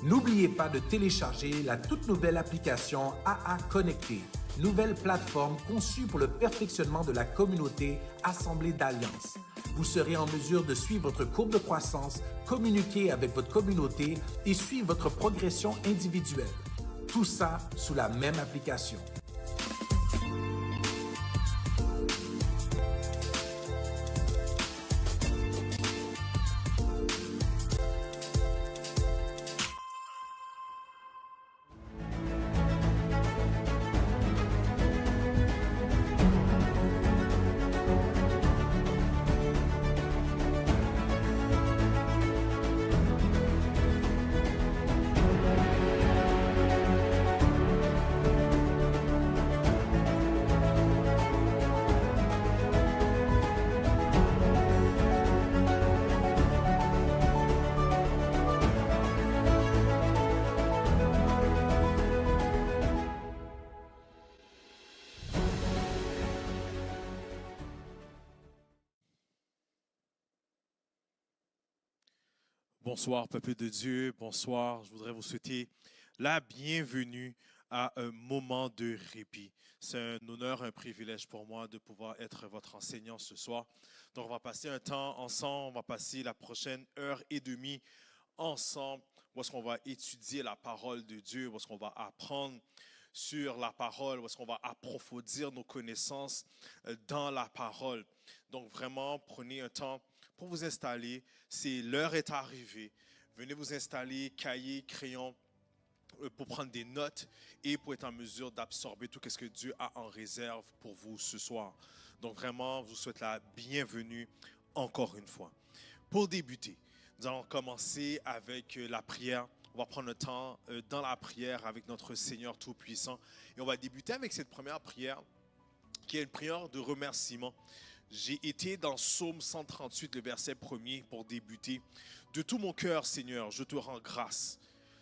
N'oubliez pas de télécharger la toute nouvelle application AA Connecté, nouvelle plateforme conçue pour le perfectionnement de la communauté Assemblée d'Alliance. Vous serez en mesure de suivre votre courbe de croissance, communiquer avec votre communauté et suivre votre progression individuelle. Tout ça sous la même application. Bonsoir, peuple de Dieu. Bonsoir. Je voudrais vous souhaiter la bienvenue à un moment de répit. C'est un honneur, un privilège pour moi de pouvoir être votre enseignant ce soir. Donc, on va passer un temps ensemble. On va passer la prochaine heure et demie ensemble où est-ce qu'on va étudier la parole de Dieu, où est-ce qu'on va apprendre sur la parole, où est-ce qu'on va approfondir nos connaissances dans la parole. Donc, vraiment, prenez un temps pour vous installer. L'heure est arrivée. Venez vous installer, cahier, crayon, pour prendre des notes et pour être en mesure d'absorber tout ce que Dieu a en réserve pour vous ce soir. Donc vraiment, je vous souhaite la bienvenue encore une fois. Pour débuter, nous allons commencer avec la prière. On va prendre le temps dans la prière avec notre Seigneur Tout-Puissant. Et on va débuter avec cette première prière qui est une prière de remerciement. J'ai été dans Psaume 138, le verset 1er, pour débuter. De tout mon cœur, Seigneur, je te rends grâce.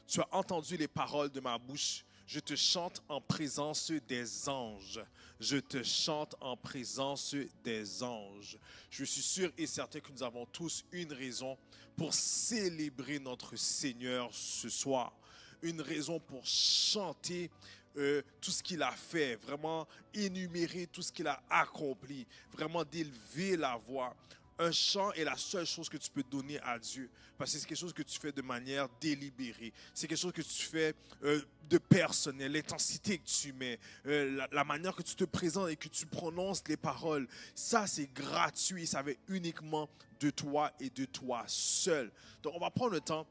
Tu as entendu les paroles de ma bouche. Je te chante en présence des anges. Je te chante en présence des anges. Je suis sûr et certain que nous avons tous une raison pour célébrer notre Seigneur ce soir. Une raison pour chanter tout ce qu'il a fait, vraiment énumérer tout ce qu'il a accompli, vraiment d'élever la voix. Un chant est la seule chose que tu peux donner à Dieu, parce que c'est quelque chose que tu fais de manière délibérée, c'est quelque chose que tu fais de personnel, l'intensité que tu mets, la manière que tu te présentes et que tu prononces les paroles, ça c'est gratuit, ça vient uniquement de toi et de toi seul. Donc on va prendre le temps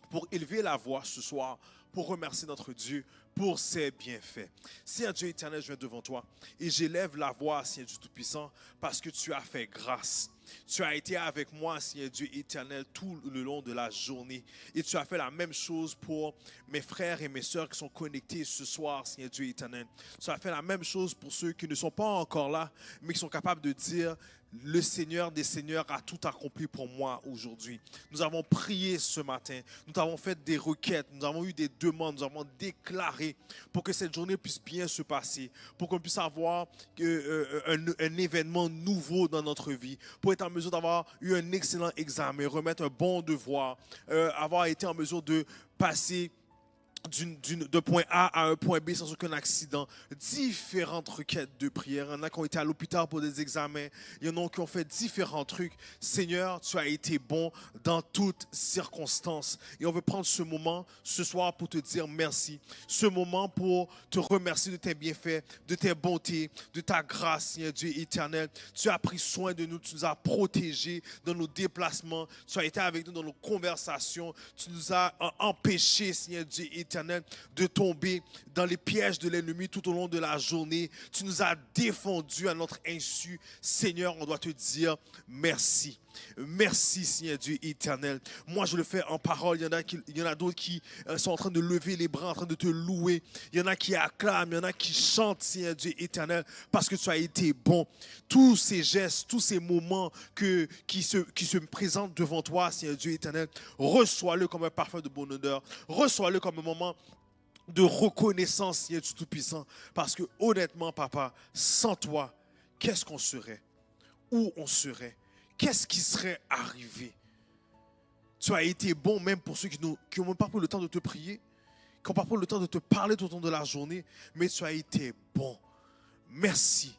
pour élever la voix ce soir, pour remercier notre Dieu pour ses bienfaits. Seigneur Dieu éternel, je viens devant toi et j'élève la voix, Seigneur Dieu Tout-Puissant, parce que tu as fait grâce. Tu as été avec moi, Seigneur Dieu éternel, tout le long de la journée. Et tu as fait la même chose pour mes frères et mes sœurs qui sont connectés ce soir, Seigneur Dieu éternel. Tu as fait la même chose pour ceux qui ne sont pas encore là, mais qui sont capables de dire: le Seigneur des Seigneurs a tout accompli pour moi aujourd'hui. Nous avons prié ce matin, nous avons fait des requêtes, nous avons eu des demandes, nous avons déclaré pour que cette journée puisse bien se passer, pour qu'on puisse avoir un événement nouveau dans notre vie, pour être en mesure d'avoir eu un excellent examen, remettre un bon devoir, avoir été en mesure de passer de point A à un point B sans aucun accident. Différentes requêtes de prière. Il y en a qui ont été à l'hôpital pour des examens. Il y en a qui ont fait différents trucs. Seigneur, tu as été bon dans toutes circonstances. Et on veut prendre ce moment ce soir pour te dire merci. Ce moment pour te remercier de tes bienfaits, de tes bontés, de ta grâce, Seigneur Dieu éternel. Tu as pris soin de nous. Tu nous as protégés dans nos déplacements. Tu as été avec nous dans nos conversations. Tu nous as empêchés, Seigneur Dieu éternel, de tomber dans les pièges de l'ennemi tout au long de la journée. Tu nous as défendus à notre insu. Seigneur, on doit te dire merci. Merci, Seigneur Dieu éternel. Moi, je le fais en parole. Il y en a d'autres qui sont en train de lever les bras, en train de te louer. Il y en a qui acclament, il y en a qui chantent, Seigneur Dieu éternel, parce que tu as été bon. Tous ces gestes, tous ces moments qui se présentent devant toi, Seigneur Dieu éternel, reçois-le comme un parfum de bonne odeur. Reçois-le comme un moment de reconnaissance, Seigneur Dieu Tout-Puissant. Parce que honnêtement, Papa, sans toi, qu'est-ce qu'on serait? Où on serait? Qu'est-ce qui serait arrivé? Tu as été bon même pour ceux qui n'ont même pas pris le temps de te prier, qui n'ont pas pris le temps de te parler tout au long de la journée, mais tu as été bon. Merci.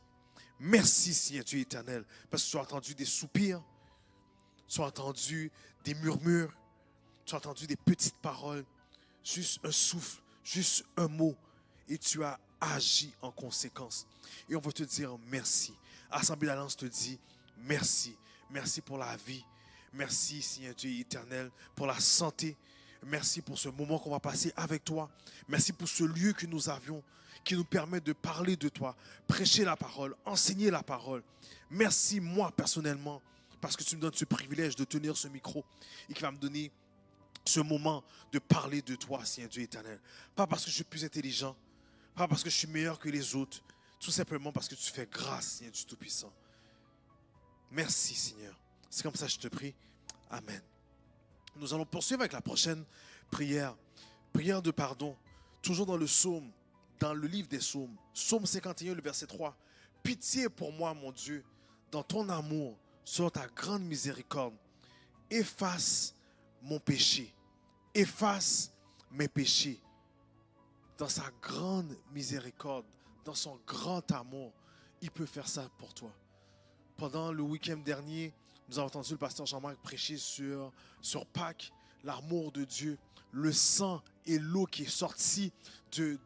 Merci, Seigneur Dieu éternel, parce que tu as entendu des soupirs, tu as entendu des murmures, tu as entendu des petites paroles, juste un souffle, juste un mot, et tu as agi en conséquence. Et on veut te dire merci. Assemblée d'Alliance te dit merci. Merci pour la vie. Merci, Seigneur Dieu éternel, pour la santé. Merci pour ce moment qu'on va passer avec toi. Merci pour ce lieu que nous avions, qui nous permet de parler de toi, prêcher la parole, enseigner la parole. Merci, moi, personnellement, parce que tu me donnes ce privilège de tenir ce micro et qui va me donner ce moment de parler de toi, Seigneur Dieu éternel. Pas parce que je suis plus intelligent, pas parce que je suis meilleur que les autres, tout simplement parce que tu fais grâce, Seigneur Dieu Tout-Puissant. Merci, Seigneur. C'est comme ça que je te prie. Amen. Nous allons poursuivre avec la prochaine prière. Prière de pardon. Toujours dans le psaume, dans le livre des psaumes. Psaume 51, le verset 3. Pitié pour moi, mon Dieu, dans ton amour, sur ta grande miséricorde. Efface mon péché. Efface mes péchés. Dans sa grande miséricorde, dans son grand amour, il peut faire ça pour toi. Pendant le week-end dernier, nous avons entendu le pasteur Jean-Marc prêcher sur Pâques, l'amour de Dieu, le sang et l'eau qui est sortie de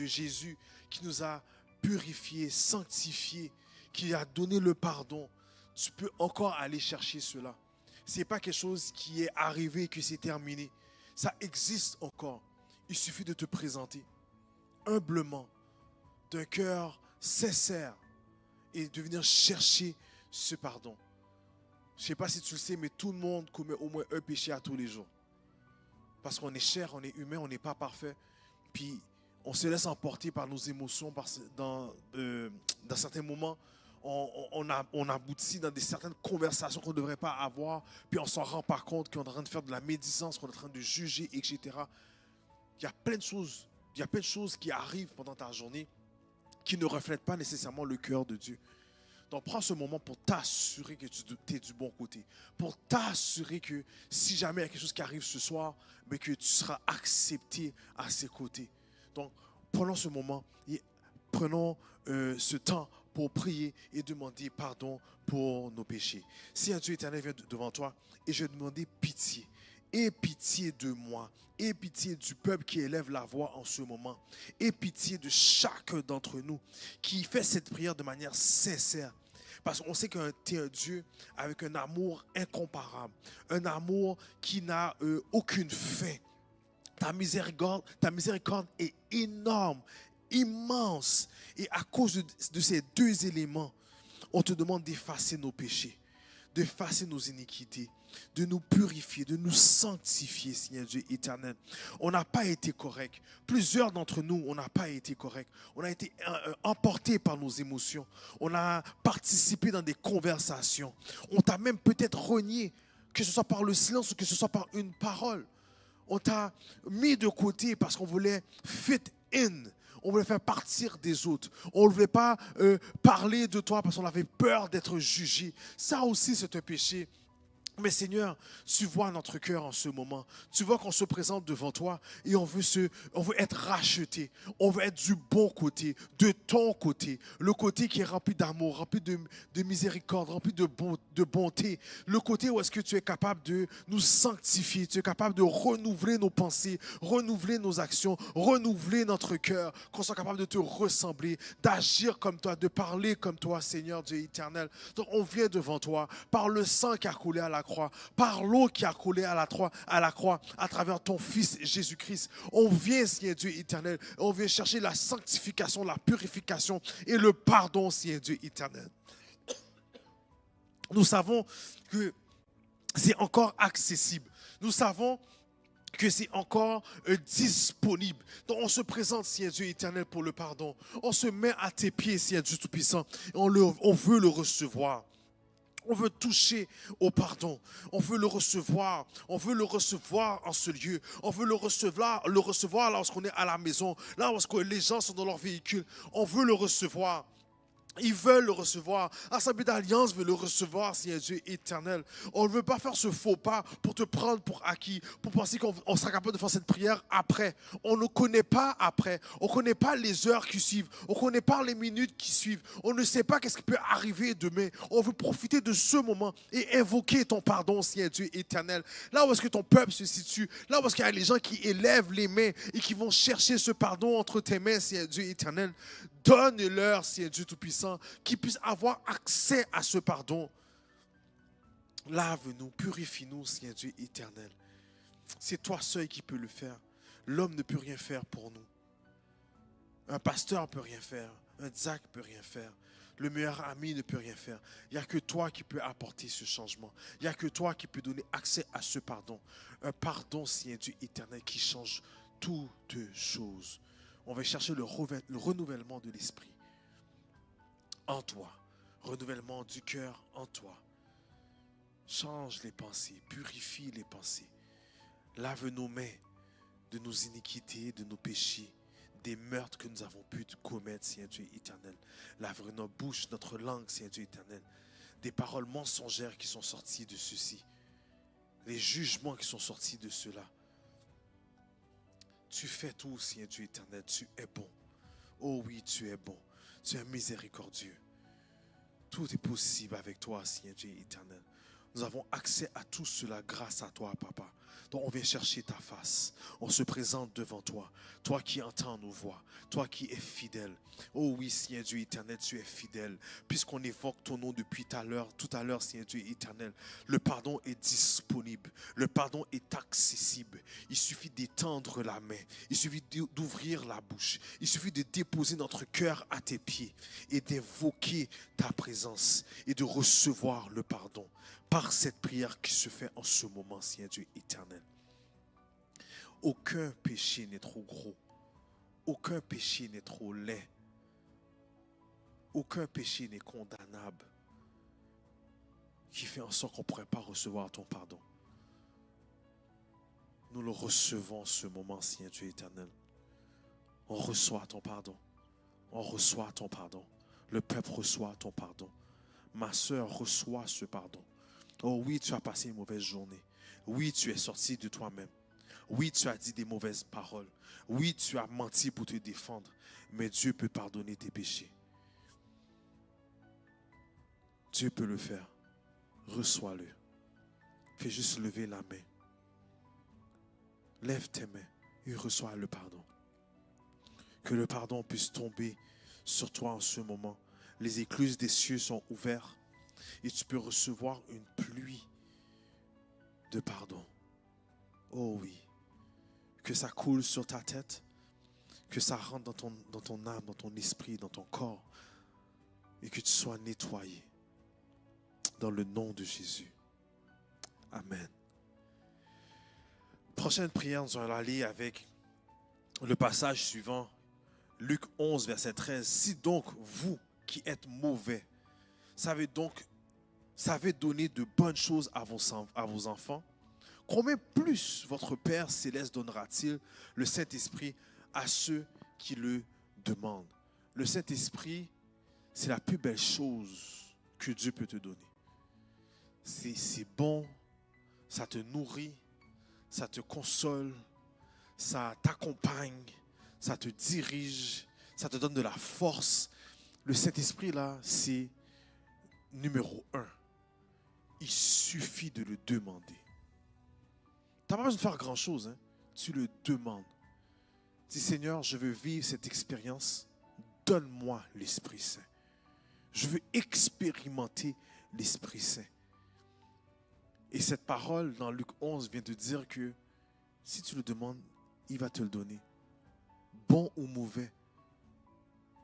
Jésus, qui nous a purifiés, sanctifiés, qui a donné le pardon. Tu peux encore aller chercher cela. Ce n'est pas quelque chose qui est arrivé et que c'est terminé. Ça existe encore. Il suffit de te présenter humblement, d'un cœur sincère et de venir chercher ce pardon. Je ne sais pas si tu le sais, mais tout le monde commet au moins un péché à tous les jours. Parce qu'on est chair, on est humain, on n'est pas parfait. Puis on se laisse emporter par nos émotions. Dans certains moments, on aboutit dans certaines conversations qu'on ne devrait pas avoir. Puis on ne s'en rend pas compte qu'on est en train de faire de la médisance, qu'on est en train de juger, etc. Il y a plein de choses qui arrivent pendant ta journée qui ne reflètent pas nécessairement le cœur de Dieu. Donc, prends ce moment pour t'assurer que tu es du bon côté. Pour t'assurer que si jamais il y a quelque chose qui arrive ce soir, mais que tu seras accepté à ses côtés. Donc, prenons ce moment et prenons ce temps pour prier et demander pardon pour nos péchés. Si un Dieu éternel vient devant toi et je vais demander pitié, aie pitié de moi, aie pitié du peuple qui élève la voix en ce moment, aie pitié de chacun d'entre nous qui fait cette prière de manière sincère. Parce qu'on sait que tu es un Dieu avec un amour incomparable, un amour qui n'a aucune fin. Ta miséricorde est énorme, immense. Et à cause de ces deux éléments, on te demande d'effacer nos péchés, d'effacer nos iniquités, de nous purifier, de nous sanctifier, Seigneur Dieu éternel. On n'a pas été correct. Plusieurs d'entre nous, on n'a pas été correct. On a été emportés par nos émotions. On a participé dans des conversations. On t'a même peut-être renié, que ce soit par le silence ou que ce soit par une parole. On t'a mis de côté parce qu'on voulait fit in. On voulait faire partir des autres. On ne voulait pas parler de toi parce qu'on avait peur d'être jugé. Ça aussi, c'est un péché. Mais Seigneur, tu vois notre cœur en ce moment. Tu vois qu'on se présente devant toi et on veut être racheté. On veut être du bon côté, de ton côté. Le côté qui est rempli d'amour, rempli de miséricorde, rempli de bonté. Le côté où est-ce que tu es capable de nous sanctifier. Tu es capable de renouveler nos pensées, renouveler nos actions, renouveler notre cœur. Qu'on soit capable de te ressembler, d'agir comme toi, de parler comme toi, Seigneur Dieu éternel. Donc on vient devant toi par le sang qui a coulé à la croix, par l'eau qui a coulé à la croix, à travers ton Fils Jésus-Christ. On vient, Seigneur Dieu éternel, on vient chercher la sanctification, la purification et le pardon, Seigneur Dieu éternel. Nous savons que c'est encore accessible. Nous savons que c'est encore disponible. Donc on se présente, Seigneur Dieu éternel, pour le pardon. On se met à tes pieds, Seigneur Dieu Tout-Puissant. On veut le recevoir. On veut toucher au pardon. On veut le recevoir. On veut le recevoir en ce lieu. On veut le recevoir lorsqu'on est à la maison. Là, lorsque les gens sont dans leur véhicule. On veut le recevoir. Ils veulent le recevoir. Assemblée d'Alliance veut le recevoir, Seigneur Dieu éternel. On ne veut pas faire ce faux pas pour te prendre pour acquis, pour penser qu'on sera capable de faire cette prière après. On ne connaît pas après. On ne connaît pas les heures qui suivent. On ne connaît pas les minutes qui suivent. On ne sait pas qu'est-ce qui peut arriver demain. On veut profiter de ce moment et invoquer ton pardon, Seigneur Dieu éternel. Là où est-ce que ton peuple se situe, là où est-ce qu'il y a les gens qui élèvent les mains et qui vont chercher ce pardon entre tes mains, Seigneur Dieu éternel. Donne-leur, Seigneur Dieu Tout-Puissant, qu'ils puissent avoir accès à ce pardon. Lave-nous, purifie-nous, Seigneur Dieu éternel. C'est toi seul qui peux le faire. L'homme ne peut rien faire pour nous. Un pasteur ne peut rien faire. Un diacre ne peut rien faire. Le meilleur ami ne peut rien faire. Il n'y a que toi qui peux apporter ce changement. Il n'y a que toi qui peux donner accès à ce pardon. Un pardon, Seigneur Dieu éternel, qui change toutes choses. On va chercher le renouvellement de l'esprit en toi. Renouvellement du cœur en toi. Change les pensées, purifie les pensées. Lave nos mains de nos iniquités, de nos péchés, des meurtres que nous avons pu commettre, Seigneur Dieu éternel. Lave nos bouches, notre langue, Seigneur Dieu éternel. Des paroles mensongères qui sont sorties de ceci. Les jugements qui sont sortis de cela. Tu fais tout, Seigneur Dieu éternel. Tu es bon. Oh oui, tu es bon. Tu es miséricordieux. Tout est possible avec toi, Seigneur Dieu éternel. Nous avons accès à tout cela grâce à toi, Papa. Donc on vient chercher ta face. On se présente devant toi. Toi qui entends nos voix. Toi qui es fidèle. Oh oui, Seigneur Dieu éternel, tu es fidèle. Puisqu'on évoque ton nom depuis tout à l'heure, Seigneur Dieu éternel. Le pardon est disponible. Le pardon est accessible. Il suffit d'étendre la main. Il suffit d'ouvrir la bouche. Il suffit de déposer notre cœur à tes pieds et d'invoquer ta présence et de recevoir le pardon. Par cette prière qui se fait en ce moment, Seigneur Dieu éternel. Aucun péché n'est trop gros. Aucun péché n'est trop laid. Aucun péché n'est condamnable qui fait en sorte qu'on ne pourrait pas recevoir ton pardon. Nous le recevons en ce moment, Seigneur Dieu éternel. On reçoit ton pardon. On reçoit ton pardon. Le peuple reçoit ton pardon. Ma sœur reçoit ce pardon. Oh oui, tu as passé une mauvaise journée. Oui, tu es sorti de toi-même. Oui, tu as dit des mauvaises paroles. Oui, tu as menti pour te défendre. Mais Dieu peut pardonner tes péchés. Dieu peut le faire. Reçois-le. Fais juste lever la main. Lève tes mains et reçois le pardon. Que le pardon puisse tomber sur toi en ce moment. Les écluses des cieux sont ouvertes. Et tu peux recevoir une pluie de pardon. Oh oui. Que ça coule sur ta tête. Que ça rentre dans ton âme, dans ton esprit, dans ton corps. Et que tu sois nettoyé. Dans le nom de Jésus. Amen. Prochaine prière, nous allons aller avec le passage suivant. Luc 11, verset 13. Si donc vous qui êtes mauvais, savez donner de bonnes choses à vos enfants, combien plus votre Père Céleste donnera-t-il le Saint-Esprit à ceux qui le demandent? Le Saint-Esprit, c'est la plus belle chose que Dieu peut te donner. C'est bon, ça te nourrit, ça te console, ça t'accompagne, ça te dirige, ça te donne de la force. Le Saint-Esprit, là, c'est numéro 1. Il suffit de le demander. Tu n'as pas besoin de faire grand-chose. Hein? Tu le demandes. Dis, Seigneur, je veux vivre cette expérience. Donne-moi l'Esprit Saint. Je veux expérimenter l'Esprit Saint. Et cette parole dans Luc 11 vient de dire que si tu le demandes, il va te le donner. Bon ou mauvais,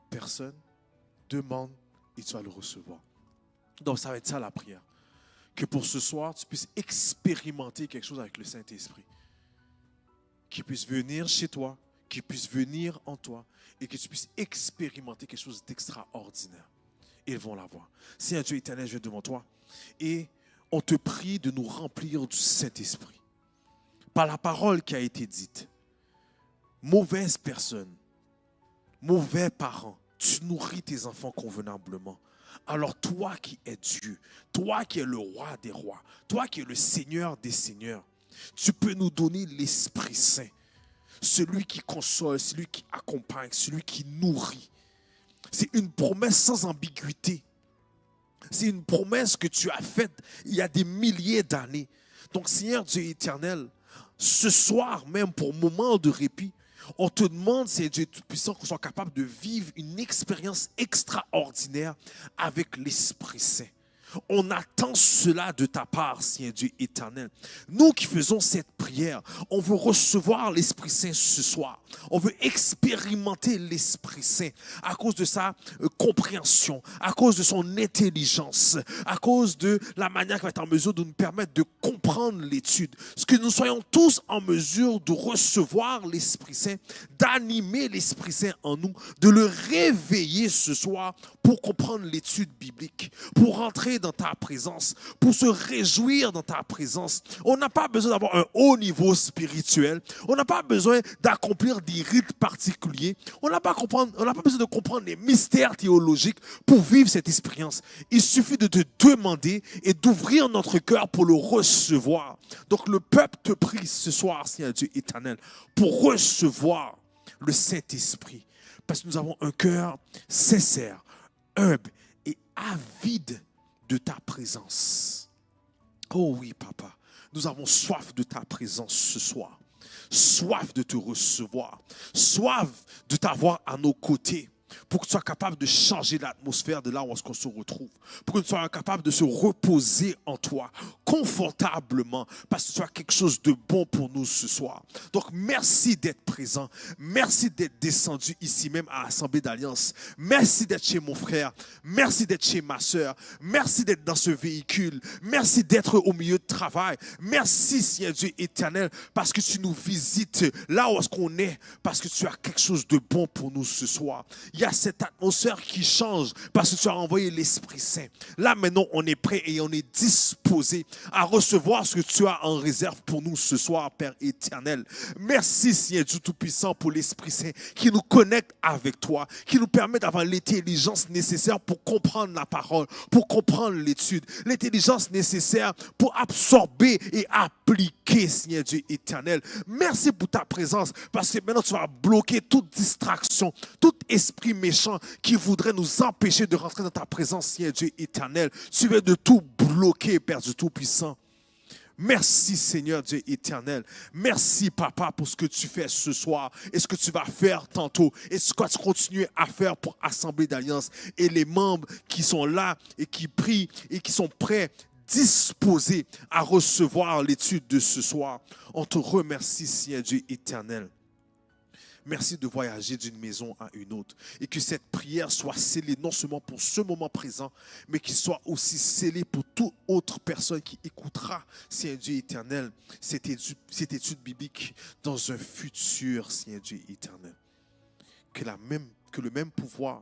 personne demande et tu vas le recevoir. Donc ça va être ça la prière. Que pour ce soir, tu puisses expérimenter quelque chose avec le Saint-Esprit. Qu'il puisse venir chez toi, qu'il puisse venir en toi et que tu puisses expérimenter quelque chose d'extraordinaire. Ils vont l'avoir. Seigneur Dieu éternel, je viens devant toi et on te prie de nous remplir du Saint-Esprit. Par la parole qui a été dite. Mauvaise personne, mauvais parent tu nourris tes enfants convenablement. Alors toi qui es Dieu, toi qui es le roi des rois, toi qui es le Seigneur des seigneurs, tu peux nous donner l'Esprit Saint, celui qui console, celui qui accompagne, celui qui nourrit. C'est une promesse sans ambiguïté. C'est une promesse que tu as faite il y a des milliers d'années. Donc Seigneur Dieu éternel, ce soir même pour moment de répit, on te demande, Seigneur Dieu Tout-Puissant, qu'on soit capable de vivre une expérience extraordinaire avec l'Esprit Saint. On attend cela de ta part, Seigneur Dieu éternel. Nous qui faisons cette prière, on veut recevoir l'Esprit Saint ce soir. On veut expérimenter l'Esprit Saint à cause de sa compréhension, à cause de son intelligence, à cause de la manière qu'il va être en mesure de nous permettre de comprendre l'étude. Ce que nous soyons tous en mesure de recevoir l'Esprit Saint, d'animer l'Esprit Saint en nous, de le réveiller ce soir pour comprendre l'étude biblique, pour rentrer dans ta présence, pour se réjouir dans ta présence. On n'a pas besoin d'avoir un haut niveau spirituel. On n'a pas besoin d'accomplir des rites particuliers. On n'a pas besoin de comprendre les mystères théologiques pour vivre cette expérience. Il suffit de te demander et d'ouvrir notre cœur pour le recevoir. Donc le peuple te prie ce soir, Seigneur Dieu éternel, pour recevoir le Saint-Esprit. Parce que nous avons un cœur sincère, humble et avide de ta présence. Oh oui, papa, nous avons soif de ta présence ce soir. Soif de te recevoir. Soif de t'avoir à nos côtés. Pour que tu sois capable de changer l'atmosphère de là où on se retrouve. Pour que tu sois capable de se reposer en toi, confortablement, parce que tu as quelque chose de bon pour nous ce soir. Donc, merci d'être présent. Merci d'être descendu ici même à l'Assemblée d'Alliance. Merci d'être chez mon frère. Merci d'être chez ma soeur. Merci d'être dans ce véhicule. Merci d'être au milieu de travail. Merci, Seigneur Dieu éternel, parce que tu nous visites là où on est, parce que tu as quelque chose de bon pour nous ce soir. Il y a cette atmosphère qui change parce que tu as envoyé l'Esprit Saint. Là, maintenant, on est prêt et on est disposé à recevoir ce que tu as en réserve pour nous ce soir, Père éternel. Merci, Seigneur Dieu Tout-Puissant, pour l'Esprit Saint qui nous connecte avec toi, qui nous permet d'avoir l'intelligence nécessaire pour comprendre la parole, pour comprendre l'étude, l'intelligence nécessaire pour absorber et appliquer, Seigneur Dieu éternel. Merci pour ta présence parce que maintenant, tu vas bloquer toute distraction, tout esprit méchant qui voudrait nous empêcher de rentrer dans ta présence, Seigneur Dieu éternel. Tu veux de tout bloquer, Père Dieu Tout-Puissant. Merci, Seigneur Dieu éternel. Merci, Papa, pour ce que tu fais ce soir et ce que tu vas faire tantôt et ce que tu continues à faire pour Assemblée d'Alliance et les membres qui sont là et qui prient et qui sont prêts, disposés à recevoir l'étude de ce soir. On te remercie, Seigneur Dieu éternel. Merci de voyager d'une maison à une autre et que cette prière soit scellée non seulement pour ce moment présent, mais qu'il soit aussi scellée pour toute autre personne qui écoutera, Seigneur Dieu éternel, cette étude biblique dans un futur, Seigneur Dieu éternel. Que le même pouvoir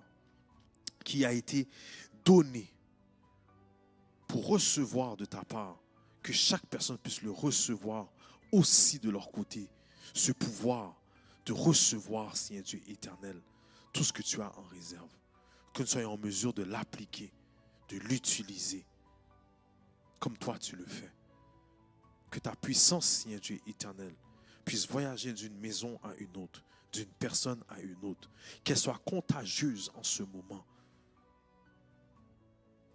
qui a été donné pour recevoir de ta part, que chaque personne puisse le recevoir aussi de leur côté, ce pouvoir de recevoir, Seigneur Dieu éternel, tout ce que tu as en réserve. Que nous soyons en mesure de l'appliquer, de l'utiliser, comme toi tu le fais. Que ta puissance, Seigneur Dieu éternel, puisse voyager d'une maison à une autre, d'une personne à une autre. Qu'elle soit contagieuse en ce moment.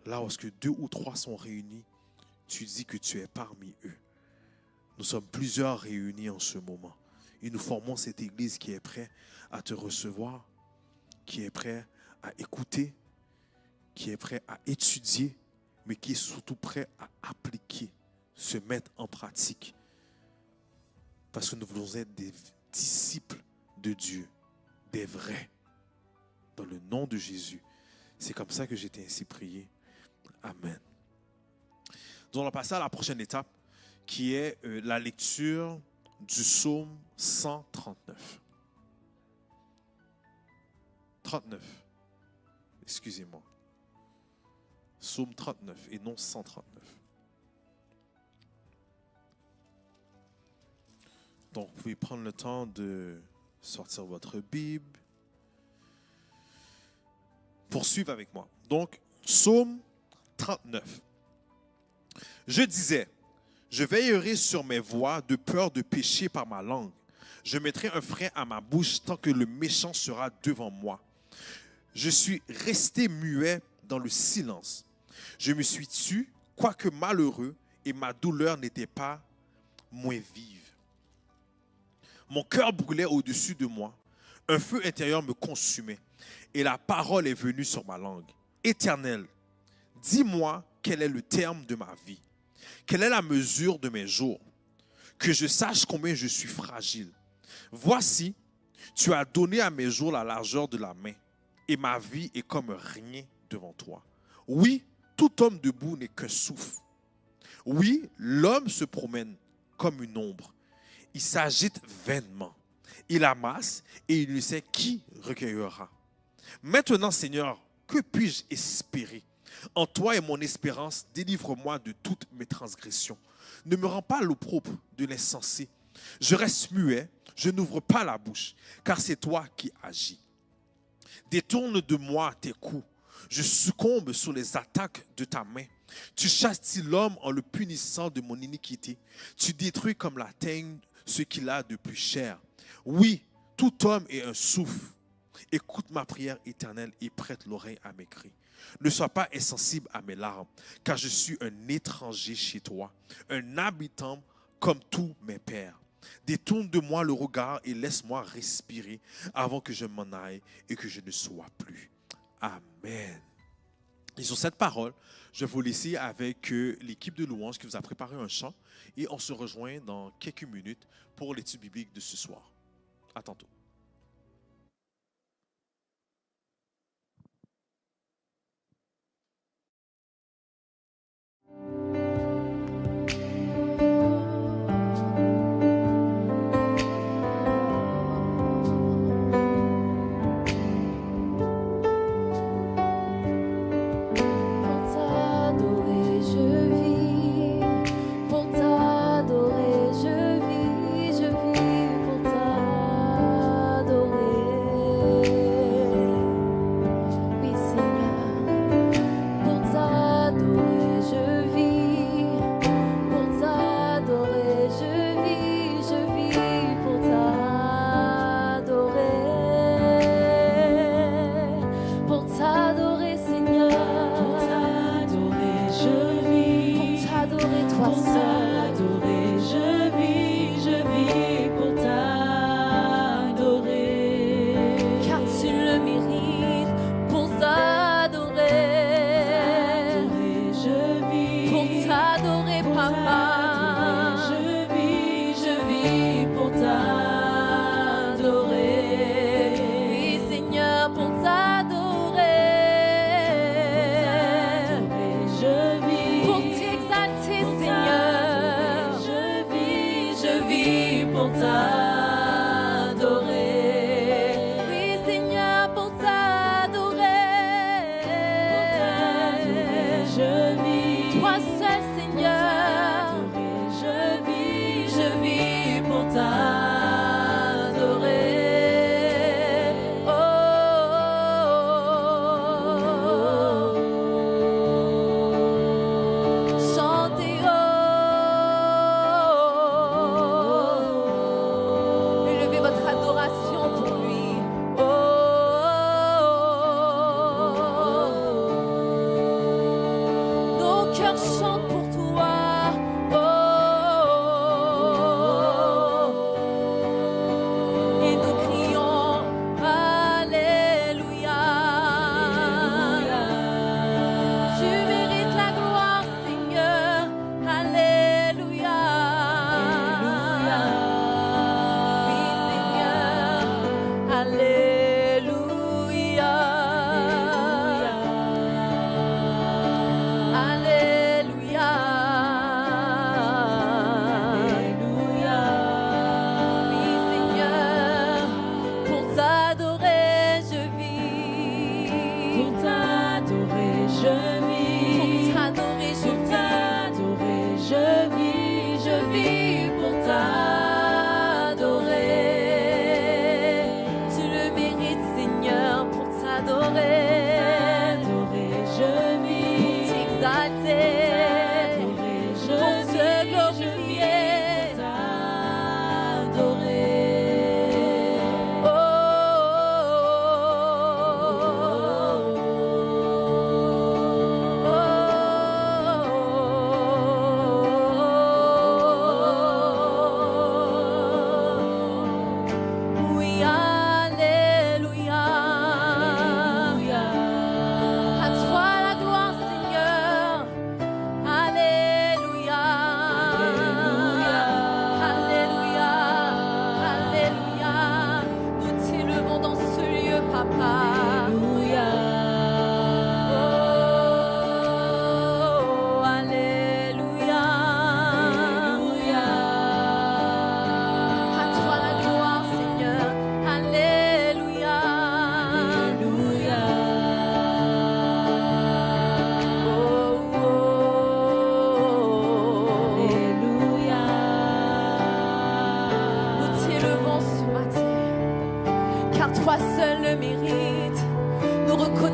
Là où 2 ou 3 sont réunis, tu dis que tu es parmi eux. Nous sommes plusieurs réunis en ce moment. Et nous formons cette église qui est prête à te recevoir, qui est prête à écouter, qui est prête à étudier, mais qui est surtout prête à appliquer, se mettre en pratique. Parce que nous voulons être des disciples de Dieu, des vrais. Dans le nom de Jésus. C'est comme ça que j'ai été ainsi prié. Amen. Nous allons passer à la prochaine étape, qui est la lecture du psaume 139. 39. Excusez-moi. Psaume 39 et non 139. Donc, vous pouvez prendre le temps de sortir votre Bible, poursuivre avec moi. Donc, psaume 39. Je disais, je veillerai sur mes voies de peur de pécher par ma langue. Je mettrai un frein à ma bouche tant que le méchant sera devant moi. Je suis resté muet dans le silence. Je me suis tu, quoique malheureux, et ma douleur n'était pas moins vive. Mon cœur brûlait au-dessus de moi. Un feu intérieur me consumait. Et la parole est venue sur ma langue. Éternel, dis-moi quel est le terme de ma vie. Quelle est la mesure de mes jours? Que je sache combien je suis fragile. Voici, tu as donné à mes jours la largeur de la main. Et ma vie est comme rien devant toi. Oui, tout homme debout n'est qu'un souffle. Oui, l'homme se promène comme une ombre. Il s'agite vainement. Il amasse et il ne sait qui recueillera. Maintenant, Seigneur, que puis-je espérer? En toi est mon espérance, délivre-moi de toutes mes transgressions. Ne me rends pas l'opprobre de l'insensé. Je reste muet, je n'ouvre pas la bouche, car c'est toi qui agis. Détourne de moi tes coups. Je succombe sous les attaques de ta main. Tu châties l'homme en le punissant de mon iniquité. Tu détruis comme la teigne ce qu'il a de plus cher. Oui, tout homme est un souffle. Écoute ma prière éternelle et prête l'oreille à mes cris. Ne sois pas insensible à mes larmes, car je suis un étranger chez toi, un habitant comme tous mes pères. Détourne de moi le regard et laisse-moi respirer avant que je m'en aille et que je ne sois plus. Amen. Et sur cette parole, je vais vous laisser avec l'équipe de louange qui vous a préparé un chant et on se rejoint dans quelques minutes pour l'étude biblique de ce soir. À tantôt. Adorer.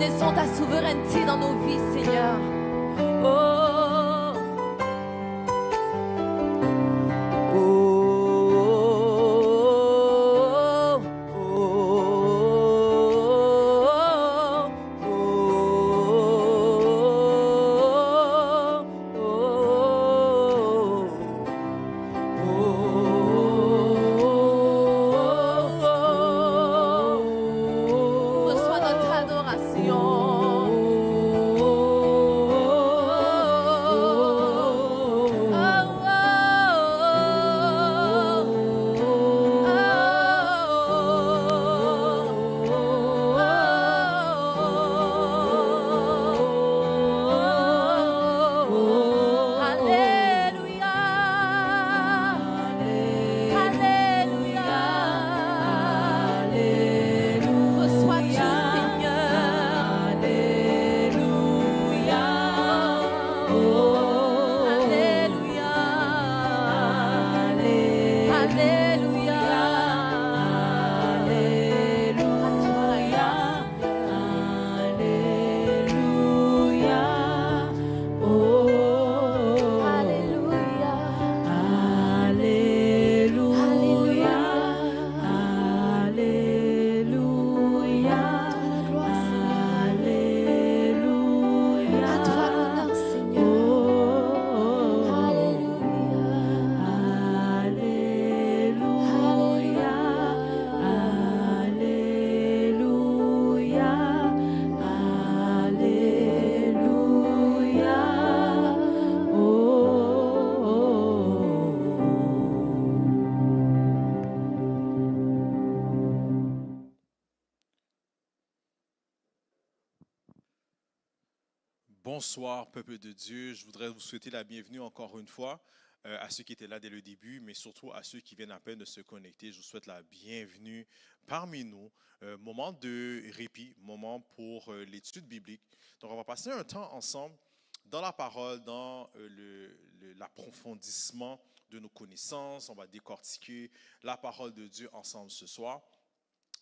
reconnaissons ta souveraineté dans nos vies, Seigneur. Oh. Bonsoir, peuple de Dieu. Je voudrais vous souhaiter la bienvenue encore une fois à ceux qui étaient là dès le début, mais surtout à ceux qui viennent à peine de se connecter. Je vous souhaite la bienvenue parmi nous. Moment de répit, moment pour l'étude biblique. Donc, on va passer un temps ensemble dans la parole, dans l'approfondissement de nos connaissances. On va décortiquer la parole de Dieu ensemble ce soir.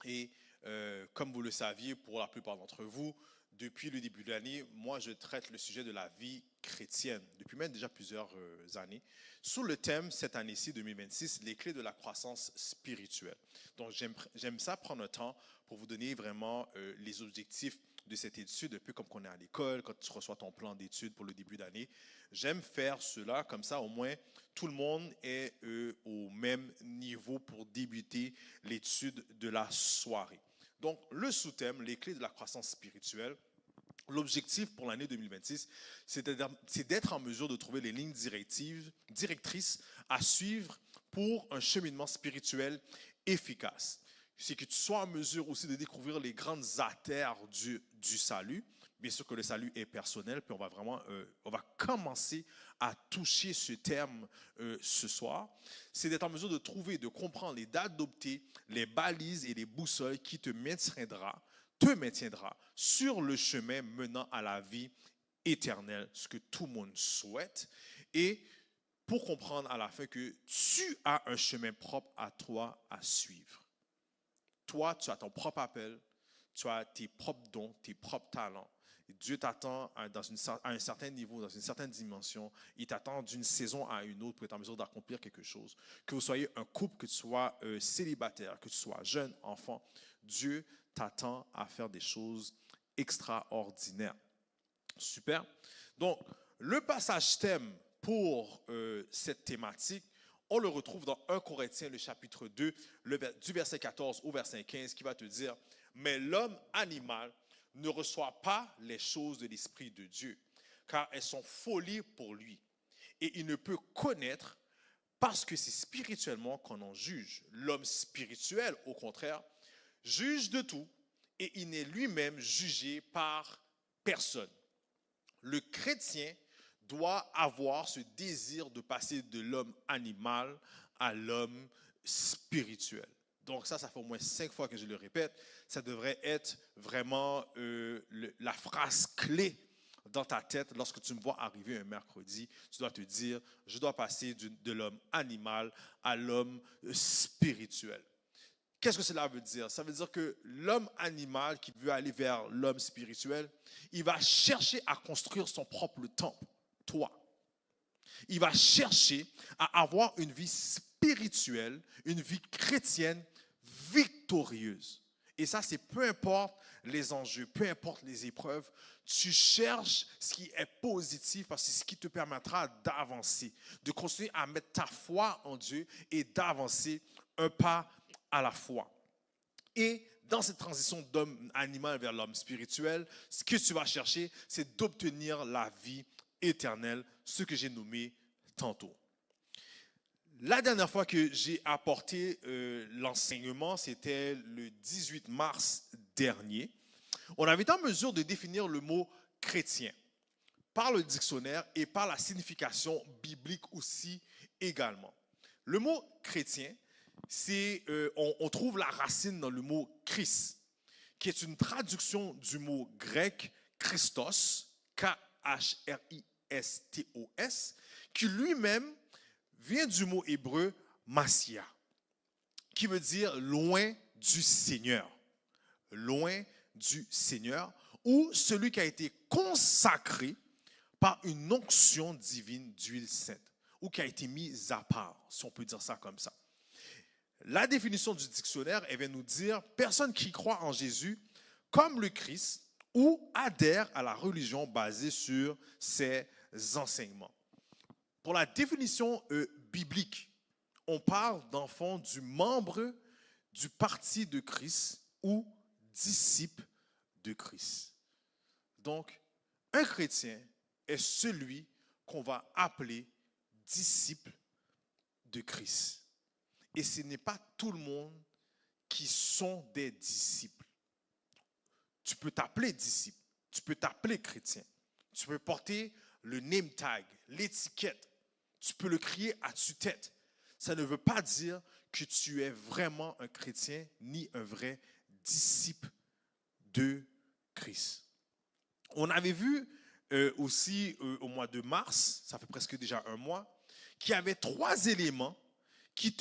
Et comme vous le saviez, pour la plupart d'entre vous, depuis le début de l'année, moi, je traite le sujet de la vie chrétienne, depuis même déjà plusieurs années, sous le thème, cette année-ci, 2026, les clés de la croissance spirituelle. Donc, j'aime ça prendre un temps pour vous donner vraiment les objectifs de cette étude, un peu comme qu'on est à l'école, quand tu reçois ton plan d'études pour le début d'année. J'aime faire cela, comme ça, au moins, tout le monde est au même niveau pour débuter l'étude de la soirée. Donc, le sous-thème, les clés de la croissance spirituelle, l'objectif pour l'année 2026, c'est d'être en mesure de trouver les lignes directrices à suivre pour un cheminement spirituel efficace. C'est que tu sois en mesure aussi de découvrir les grandes artères du salut. Bien sûr que le salut est personnel, puis on va commencer à toucher ce terme ce soir. C'est d'être en mesure de trouver, de comprendre les dates d'adopter, les balises et les boussoles qui te maintiendra sur le chemin menant à la vie éternelle, ce que tout le monde souhaite, et pour comprendre à la fin que tu as un chemin propre à toi à suivre. Toi, tu as ton propre appel, tu as tes propres dons, tes propres talents. Dieu t'attend à un certain niveau, dans une certaine dimension. Il t'attend d'une saison à une autre pour être en mesure d'accomplir quelque chose. Que vous soyez un couple, que tu sois célibataire, que tu sois jeune, enfant, Dieu t'attend à faire des choses extraordinaires. Super. Donc, le passage thème pour cette thématique, on le retrouve dans 1 Corinthiens, le chapitre 2, du verset 14 au verset 15, qui va te dire « Mais l'homme animal ne reçoit pas les choses de l'Esprit de Dieu, car elles sont folie pour lui, et il ne peut connaître parce que c'est spirituellement qu'on en juge. L'homme spirituel, au contraire, juge de tout, et il n'est lui-même jugé par personne. » Le chrétien doit avoir ce désir de passer de l'homme animal à l'homme spirituel. Donc ça fait au moins 5 fois que je le répète. Ça devrait être vraiment la phrase clé dans ta tête lorsque tu me vois arriver un mercredi. Tu dois te dire, je dois passer de l'homme animal à l'homme spirituel. Qu'est-ce que cela veut dire? Ça veut dire que l'homme animal qui veut aller vers l'homme spirituel, il va chercher à construire son propre temple, toi. Il va chercher à avoir une vie spirituelle, une vie chrétienne victorieuse. Et ça, c'est peu importe les enjeux, peu importe les épreuves, tu cherches ce qui est positif parce que c'est ce qui te permettra d'avancer, de continuer à mettre ta foi en Dieu et d'avancer un pas à la fois. Et dans cette transition d'homme animal vers l'homme spirituel, ce que tu vas chercher, c'est d'obtenir la vie éternelle, ce que j'ai nommé tantôt. La dernière fois que j'ai apporté l'enseignement, c'était le 18 mars dernier. On avait été en mesure de définir le mot chrétien par le dictionnaire et par la signification biblique aussi également. Le mot chrétien, on trouve la racine dans le mot Christ, qui est une traduction du mot grec Christos, K-H-R-I-S-T-O-S, qui lui-même vient du mot hébreu Massia, qui veut dire loin du Seigneur. Loin du Seigneur, ou celui qui a été consacré par une onction divine d'huile sainte, ou qui a été mis à part, si on peut dire ça comme ça. La définition du dictionnaire, elle vient nous dire personne qui croit en Jésus comme le Christ ou adhère à la religion basée sur ses enseignements. Pour la définition biblique, on parle d'enfant du membre du parti de Christ ou disciple de Christ. Donc, un chrétien est celui qu'on va appeler disciple de Christ. Et ce n'est pas tout le monde qui sont des disciples. Tu peux t'appeler disciple, tu peux t'appeler chrétien, tu peux porter le name tag, l'étiquette, tu peux le crier à tue-tête. Ça ne veut pas dire que tu es vraiment un chrétien ni un vrai disciple de Christ. On avait vu aussi au mois de mars, ça fait presque déjà un mois, qu'il y avait 3 éléments qui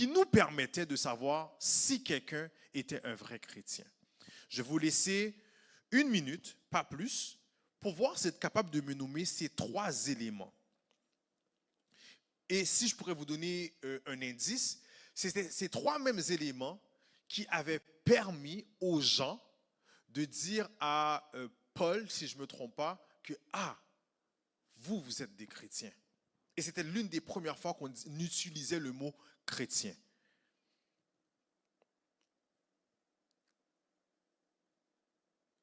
nous permettaient de savoir si quelqu'un était un vrai chrétien. Je vais vous laisser 1 minute, pas plus, pour voir si vous êtes capable de me nommer ces 3 éléments. Et si je pourrais vous donner un indice, c'était ces 3 mêmes éléments qui avaient permis aux gens de dire à Paul, si je ne me trompe pas, que vous êtes des chrétiens. Et c'était l'une des premières fois qu'on utilisait le mot chrétien.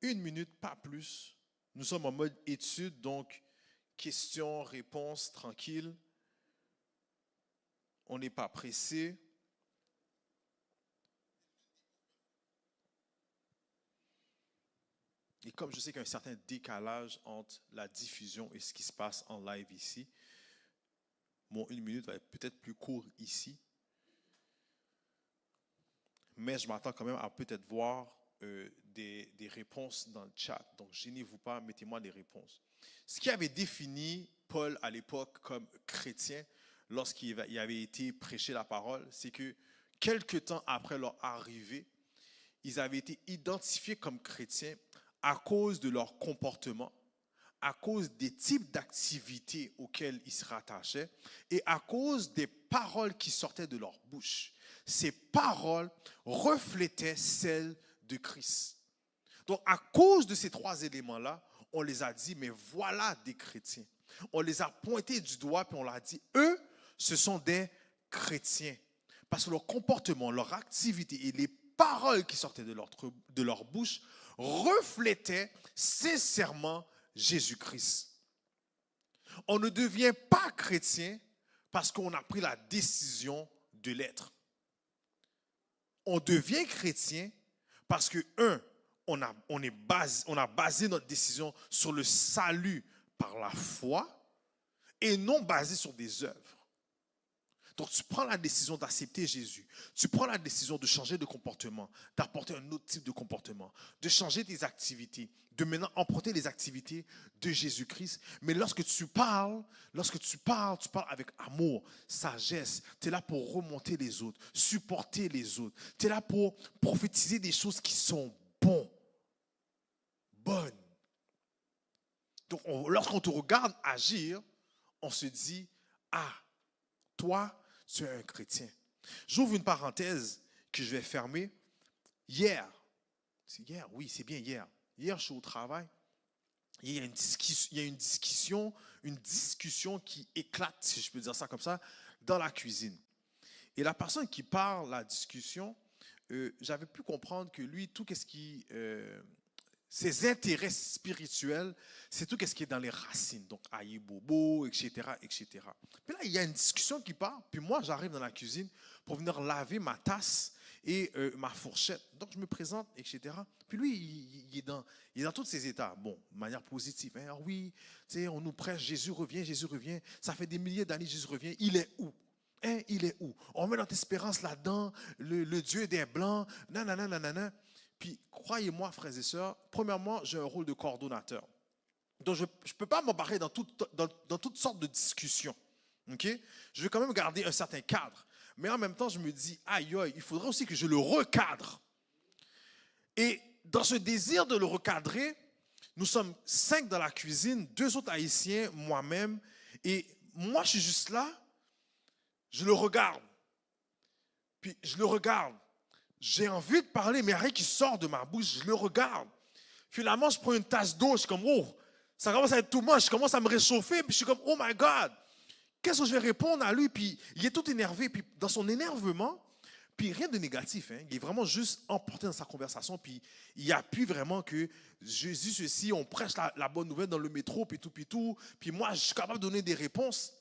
Une minute, pas plus. Nous sommes en mode étude, donc questions, réponses, tranquille. On n'est pas pressé. Et comme je sais qu'il y a un certain décalage entre la diffusion et ce qui se passe en live ici, mon 1 minute va être peut-être plus court ici. Mais je m'attends quand même à peut-être voir des réponses dans le chat. Donc, gênez-vous pas, mettez-moi des réponses. Ce qui avait défini Paul à l'époque comme chrétien, lorsqu'il avait été prêché la parole, c'est que quelque temps après leur arrivée, ils avaient été identifiés comme chrétiens à cause de leur comportement, à cause des types d'activités auxquelles ils se rattachaient et à cause des paroles qui sortaient de leur bouche. Ces paroles reflétaient celles de Christ. Donc, à cause de ces 3 éléments-là, on les a dit, mais voilà des chrétiens. On les a pointés du doigt puis on leur a dit, eux, ce sont des chrétiens. Parce que leur comportement, leur activité et les paroles qui sortaient de leur bouche reflétaient sincèrement Jésus-Christ. On ne devient pas chrétien parce qu'on a pris la décision de l'être. On devient chrétien parce que, on a basé notre décision sur le salut par la foi et non basé sur des œuvres. Donc, tu prends la décision d'accepter Jésus. Tu prends la décision de changer de comportement, d'apporter un autre type de comportement, de changer tes activités, de maintenant emprunter les activités de Jésus-Christ. Mais lorsque tu parles avec amour, sagesse. Tu es là pour remonter les autres, supporter les autres. Tu es là pour prophétiser des choses qui sont bonnes. Donc, lorsqu'on te regarde agir, on se dit, ah, toi, tu es un chrétien. J'ouvre une parenthèse que je vais fermer. Hier, c'est hier, oui, c'est bien hier. Hier, je suis au travail. Il y a une discussion qui éclate, si je peux dire ça comme ça, dans la cuisine. Et la personne qui parle la discussion, j'avais pu comprendre que lui, tout ce qui... ses intérêts spirituels, c'est tout ce qui est dans les racines. Donc, aïe bobo, etc., etc. Puis là, il y a une discussion qui part. Puis moi, j'arrive dans la cuisine pour venir laver ma tasse et ma fourchette. Donc, je me présente, etc. Puis lui, il est dans tous ses états. Bon, de manière positive. Hein. Alors oui, on nous prêche, Jésus revient. Ça fait des milliers d'années, Jésus revient. Il est où? Hein, il est où? On met notre espérance là-dedans, le Dieu des Blancs, nanana. Puis, croyez-moi, frères et sœurs, premièrement, j'ai un rôle de coordonnateur. Donc, je ne peux pas m'embarrer dans toutes sortes de discussions. Okay? Je vais quand même garder un certain cadre. Mais en même temps, je me dis, aïe, il faudrait aussi que je le recadre. Et dans ce désir de le recadrer, nous sommes 5 dans la cuisine, 2 autres Haïtiens, moi-même. Et moi, je suis juste là, je le regarde. Puis, je le regarde. J'ai envie de parler, mais rien qui sort de ma bouche, je le regarde. Finalement, je prends une tasse d'eau, je suis comme, oh, ça commence à être tout moche, je commence à me réchauffer, puis je suis comme, oh my God, qu'est-ce que je vais répondre à lui? Puis il est tout énervé, puis dans son énervement, puis rien de négatif, hein, il est vraiment juste emporté dans sa conversation, puis il appuie vraiment que Jésus, ceci, on prêche la bonne nouvelle dans le métro, puis tout, puis moi, je suis capable de donner des réponses.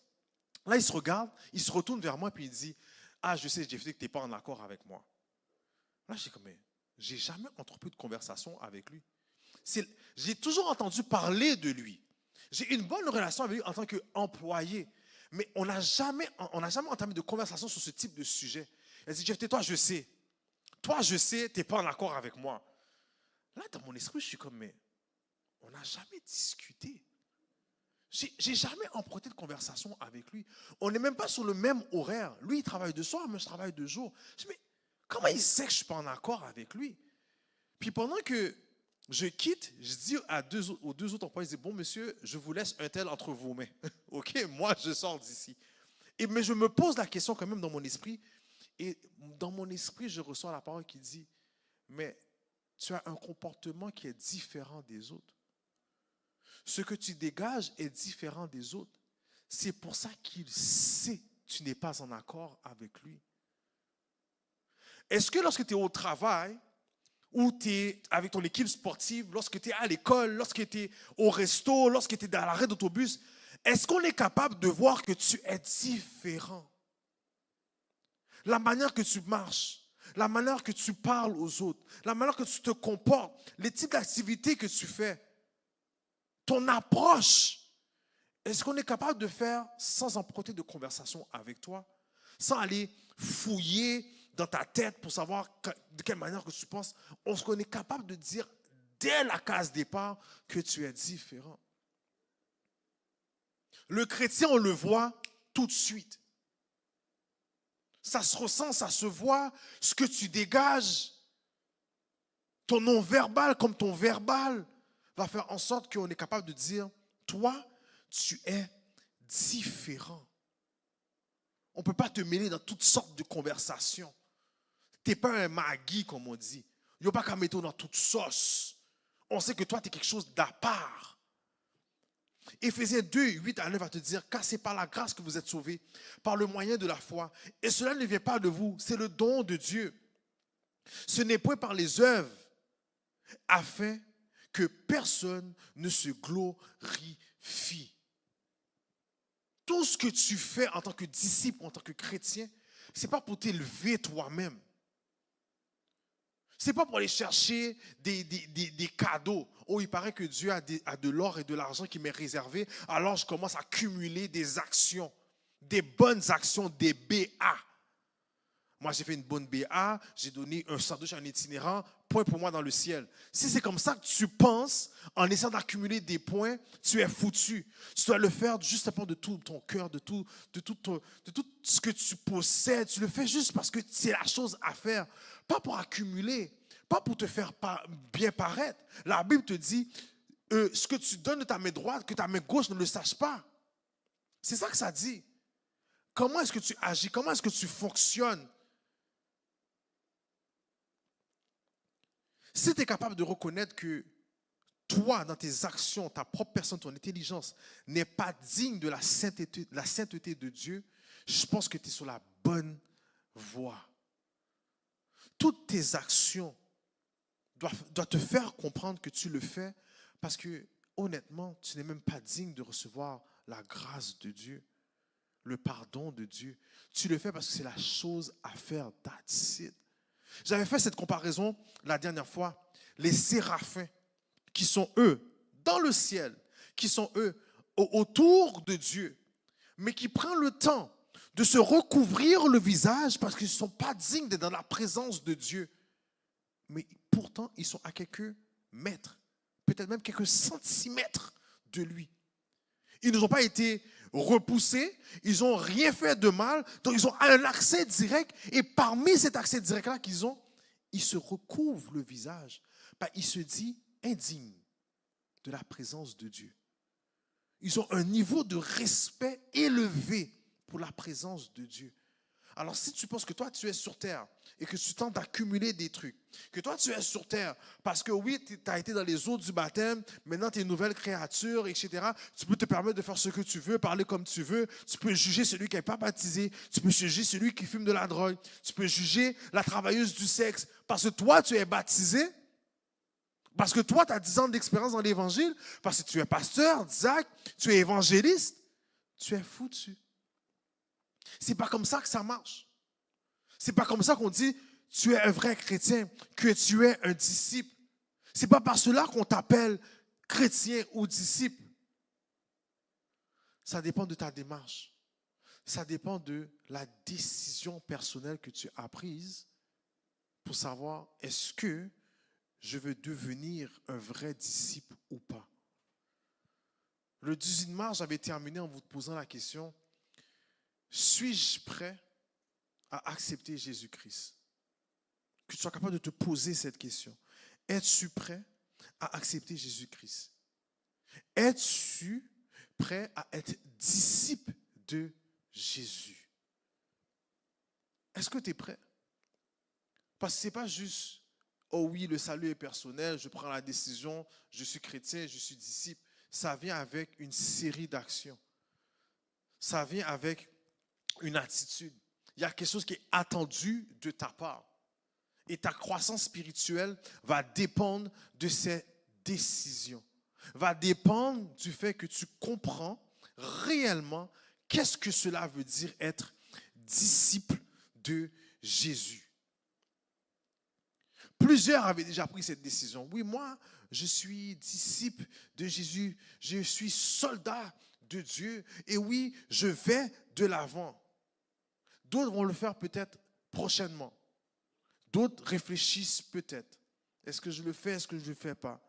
Là, il se regarde, il se retourne vers moi, puis il dit, ah, je sais, Jeffrey, que tu n'es pas en accord avec moi. Là, je dis comme, mais j'ai jamais entrepris de conversation avec lui. J'ai toujours entendu parler de lui. J'ai une bonne relation avec lui en tant qu'employé. Mais on n'a jamais entamé de conversation sur ce type de sujet. Elle dit, Jeff, toi, je sais. Toi, je sais, tu n'es pas en accord avec moi. Là, dans mon esprit, je suis comme, mais on n'a jamais discuté. J'ai jamais emprunté de conversation avec lui. On n'est même pas sur le même horaire. Lui, il travaille de soir, moi, je travaille de jour. Je dis, mais comment il sait que je ne suis pas en accord avec lui? Puis pendant que je quitte, je dis aux 2 autres employés, je dis, bon monsieur, je vous laisse un tel entre vos mains. OK, moi je sors d'ici. Mais je me pose la question quand même dans mon esprit. Et dans mon esprit, je reçois la parole qui dit, mais tu as un comportement qui est différent des autres. Ce que tu dégages est différent des autres. C'est pour ça qu'il sait que tu n'es pas en accord avec lui. Est-ce que lorsque tu es au travail, ou tu es avec ton équipe sportive, lorsque tu es à l'école, lorsque tu es au resto, lorsque tu es dans l'arrêt d'autobus, est-ce qu'on est capable de voir que tu es différent? La manière que tu marches, la manière que tu parles aux autres, la manière que tu te comportes, les types d'activités que tu fais, ton approche, est-ce qu'on est capable de faire sans emprunter de conversation avec toi, sans aller fouiller dans ta tête pour savoir de quelle manière que tu penses? On est capable de dire dès la case départ que tu es différent. Le chrétien, on le voit tout de suite. Ça se ressent, ça se voit, ce que tu dégages, ton non-verbal comme ton verbal va faire en sorte qu'on est capable de dire, toi, tu es différent. On ne peut pas te mêler dans toutes sortes de conversations. Tu n'es pas un Maggi, comme on dit. Il n'y a pas qu'à mettre dans toute sauce. On sait que toi, tu es quelque chose d'à part. Éphésiens 2, 8 à 9 va te dire, car c'est par la grâce que vous êtes sauvés, par le moyen de la foi. Et cela ne vient pas de vous, c'est le don de Dieu. Ce n'est point par les œuvres, afin que personne ne se glorifie. Tout ce que tu fais en tant que disciple, en tant que chrétien, ce n'est pas pour t'élever toi-même. Ce n'est pas pour aller chercher des cadeaux. Oh, il paraît que Dieu a de l'or et de l'argent qui m'est réservé, alors je commence à cumuler des actions. des bonnes actions, des BA. Moi, j'ai fait une bonne BA, j'ai donné un sandwich à un itinérant, point pour moi dans le ciel. Si c'est comme ça que tu penses, en essayant d'accumuler des points, tu es foutu. Tu dois le faire justement de tout ton cœur, de tout ce que tu possèdes. Tu le fais juste parce que c'est la chose à faire. Pas pour accumuler, pas pour te faire bien paraître. La Bible te dit, ce que tu donnes de ta main droite, que ta main gauche ne le sache pas. C'est ça que ça dit. Comment est-ce que tu agis? Comment est-ce que tu fonctionnes? Si tu es capable de reconnaître que toi, dans tes actions, ta propre personne, ton intelligence n'est pas digne de la sainteté de Dieu, je pense que tu es sur la bonne voie. Toutes tes actions doivent te faire comprendre que tu le fais parce que, honnêtement, tu n'es même pas digne de recevoir la grâce de Dieu, le pardon de Dieu. Tu le fais parce que c'est la chose à faire, that's it. J'avais fait cette comparaison la dernière fois. Les séraphins, qui sont eux, dans le ciel, qui sont eux, autour de Dieu, mais qui prennent le temps de se recouvrir le visage parce qu'ils ne sont pas dignes d'être dans la présence de Dieu. Mais pourtant, ils sont à quelques mètres, peut-être même quelques centimètres de lui. Ils n'ont pas été repoussés, ils n'ont rien fait de mal, donc ils ont un accès direct. Et parmi cet accès direct-là qu'ils ont, ils se recouvrent le visage. Ils se disent indignes de la présence de Dieu. Ils ont un niveau de respect élevé pour la présence de Dieu. Alors si tu penses que toi tu es sur terre et que tu tentes d'accumuler des trucs, que toi tu es sur terre parce que oui, tu as été dans les eaux du baptême, maintenant tu es une nouvelle créature, etc. Tu peux te permettre de faire ce que tu veux, parler comme tu veux, tu peux juger celui qui n'est pas baptisé, tu peux juger celui qui fume de la drogue, tu peux juger la travailleuse du sexe parce que toi tu es baptisé, parce que toi tu as 10 ans d'expérience dans l'évangile, parce que tu es pasteur, diacre, tu es évangéliste, tu es foutu. C'est pas comme ça que ça marche. C'est pas comme ça qu'on dit tu es un vrai chrétien, que tu es un disciple. C'est pas par cela qu'on t'appelle chrétien ou disciple. Ça dépend de ta démarche. Ça dépend de la décision personnelle que tu as prise pour savoir est-ce que je veux devenir un vrai disciple ou pas. Le 18 mars, j'avais terminé en vous posant la question: suis-je prêt à accepter Jésus-Christ? Que tu sois capable de te poser cette question. Es-tu prêt à accepter Jésus-Christ? Es-tu prêt à être disciple de Jésus? Est-ce que tu es prêt? Parce que ce n'est pas juste, oh oui, le salut est personnel, je prends la décision, je suis chrétien, je suis disciple. Ça vient avec une série d'actions. Ça vient avec une attitude. Il y a quelque chose qui est attendu de ta part. Et ta croissance spirituelle va dépendre de ces décisions. Va dépendre du fait que tu comprends réellement qu'est-ce que cela veut dire être disciple de Jésus. Plusieurs avaient déjà pris cette décision. Oui, moi, je suis disciple de Jésus. Je suis soldat de Dieu. Et oui, je vais de l'avant. D'autres vont le faire peut-être prochainement. D'autres réfléchissent peut-être. Est-ce que je le fais? Est-ce que je ne le fais pas?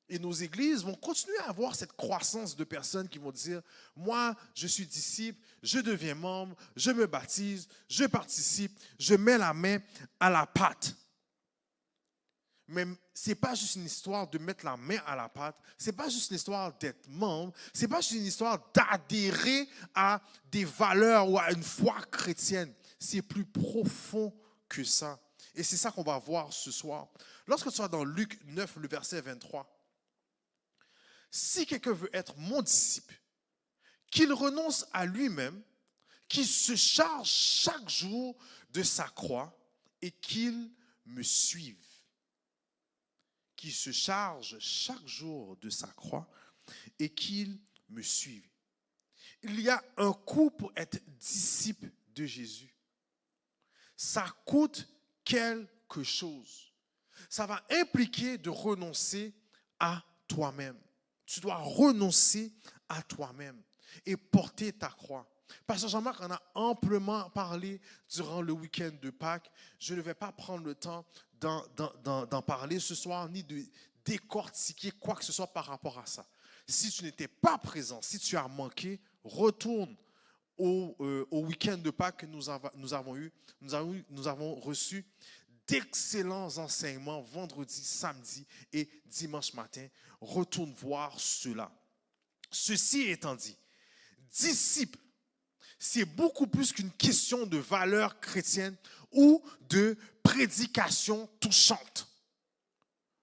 Et nos églises vont continuer à avoir cette croissance de personnes qui vont dire, moi, je suis disciple, je deviens membre, je me baptise, je participe, je mets la main à la pâte. Mais ce n'est pas juste une histoire de mettre la main à la pâte, ce n'est pas juste une histoire d'être membre, ce n'est pas juste une histoire d'adhérer à des valeurs ou à une foi chrétienne. C'est plus profond que ça. Et c'est ça qu'on va voir ce soir. Lorsque tu vas dans Luc 9, le verset 23, si quelqu'un veut être mon disciple, qu'il renonce à lui-même, qu'il se charge chaque jour de sa croix et qu'il me suive. Qu'il se charge chaque jour de sa croix et qu'il me suive. Il y a un coût pour être disciple de Jésus. Ça coûte quelque chose. Ça va impliquer de renoncer à toi-même. Tu dois renoncer à toi-même. et porter ta croix. Pasteur Jean-Marc en a amplement parlé durant le week-end de Pâques. Je ne vais pas prendre le temps d'en parler ce soir, ni de décortiquer quoi que ce soit par rapport à ça. Si tu n'étais pas présent, si tu as manqué, retourne au week-end de Pâques que nous avons eu. Nous avons reçu d'excellents enseignements vendredi, samedi et dimanche matin. Retourne voir cela. Ceci étant dit, disciple, c'est beaucoup plus qu'une question de valeur chrétienne ou de prédication touchante.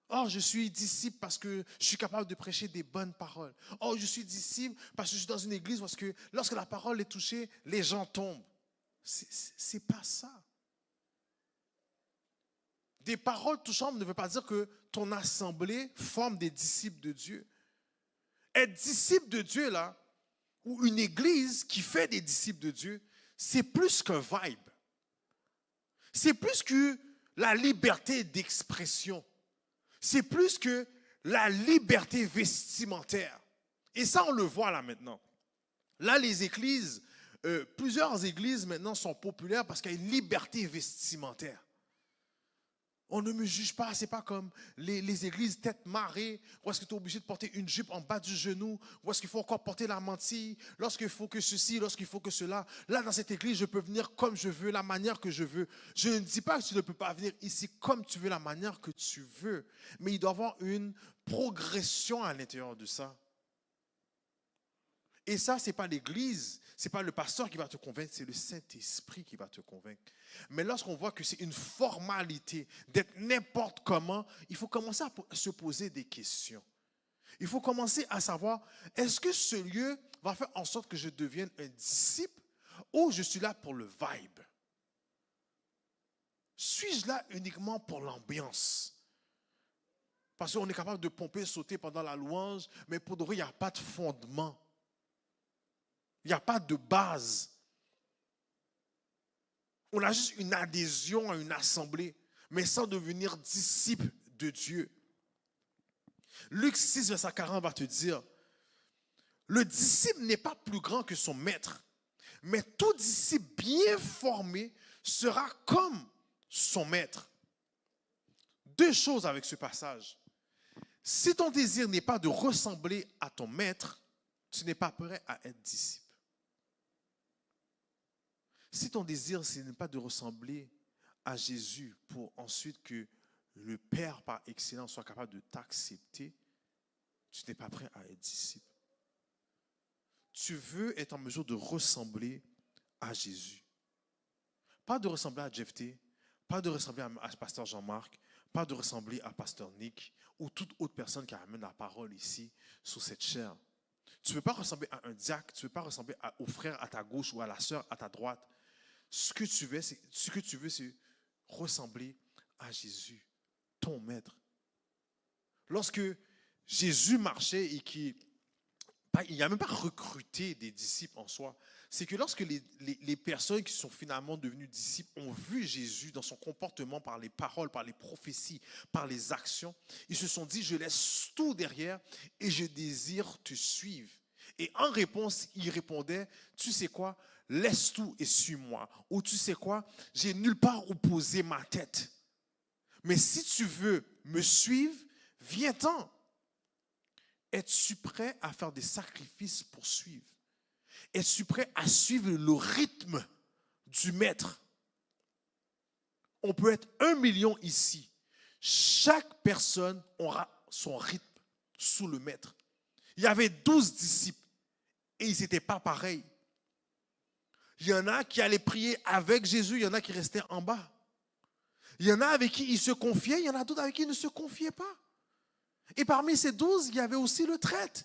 Oh, je suis disciple parce que je suis capable de prêcher des bonnes paroles. Oh, je suis disciple parce que je suis dans une église parce que lorsque la parole est touchée, les gens tombent. C'est pas ça. Des paroles touchantes ne veut pas dire que ton assemblée forme des disciples de Dieu. Être disciple de Dieu, là, ou une église qui fait des disciples de Dieu, c'est plus qu'un vibe. C'est plus que la liberté d'expression. C'est plus que la liberté vestimentaire. Et ça, on le voit là maintenant. Là, les églises, plusieurs églises maintenant sont populaires parce qu'il y a une liberté vestimentaire. On ne me juge pas, c'est pas comme les églises tête marée, où est-ce que tu es obligé de porter une jupe en bas du genou, où est-ce qu'il faut encore porter la mantille, lorsqu'il faut que ceci, lorsqu'il faut que cela. Là, dans cette église, je peux venir comme je veux, la manière que je veux. Je ne dis pas que tu ne peux pas venir ici comme tu veux, la manière que tu veux, mais il doit y avoir une progression à l'intérieur de ça. Et ça, ce n'est pas l'église, ce n'est pas le pasteur qui va te convaincre, c'est le Saint-Esprit qui va te convaincre. Mais lorsqu'on voit que c'est une formalité d'être n'importe comment, il faut commencer à se poser des questions. Il faut commencer à savoir, est-ce que ce lieu va faire en sorte que je devienne un disciple ou je suis là pour le vibe? Suis-je là uniquement pour l'ambiance? Parce qu'on est capable de pomper, sauter pendant la louange, mais pour de vrai, il n'y a pas de fondement. Il n'y a pas de base. On a juste une adhésion à une assemblée, mais sans devenir disciple de Dieu. Luc 6, verset 40 va te dire, le disciple n'est pas plus grand que son maître, mais tout disciple bien formé sera comme son maître. Deux choses avec ce passage. Si ton désir n'est pas de ressembler à ton maître, tu n'es pas prêt à être disciple. Si ton désir, ce n'est pas de ressembler à Jésus pour ensuite que le Père par excellence soit capable de t'accepter, tu n'es pas prêt à être disciple. Tu veux être en mesure de ressembler à Jésus. Pas de ressembler à Jeff T, pas de ressembler à Pasteur Jean-Marc, pas de ressembler à Pasteur Nick ou toute autre personne qui amène la parole ici sur cette chaire. Tu ne veux pas ressembler à un diacre, tu ne veux pas ressembler au frère à ta gauche ou à la sœur à ta droite. Ce que tu veux, c'est ressembler à Jésus, ton maître. Lorsque Jésus marchait et qu'il n'a même pas recruté des disciples en soi, c'est que lorsque les personnes qui sont finalement devenues disciples ont vu Jésus dans son comportement, par les paroles, par les prophéties, par les actions, ils se sont dit, je laisse tout derrière et je désire te suivre. Et en réponse, il répondait, tu sais quoi, laisse tout et suis-moi. Ou tu sais quoi, j'ai nulle part où poser ma tête. Mais si tu veux me suivre, viens-t'en. Es-tu prêt à faire des sacrifices pour suivre? Es-tu prêt à suivre le rythme du maître? On peut être 1 million ici. Chaque personne aura son rythme sous le maître. Il y avait 12 disciples et ils n'étaient pas pareils. Il y en a qui allaient prier avec Jésus, il y en a qui restaient en bas. Il y en a avec qui il se confiait, il y en a d'autres avec qui il ne se confiait pas. Et parmi ces 12, il y avait aussi le traître.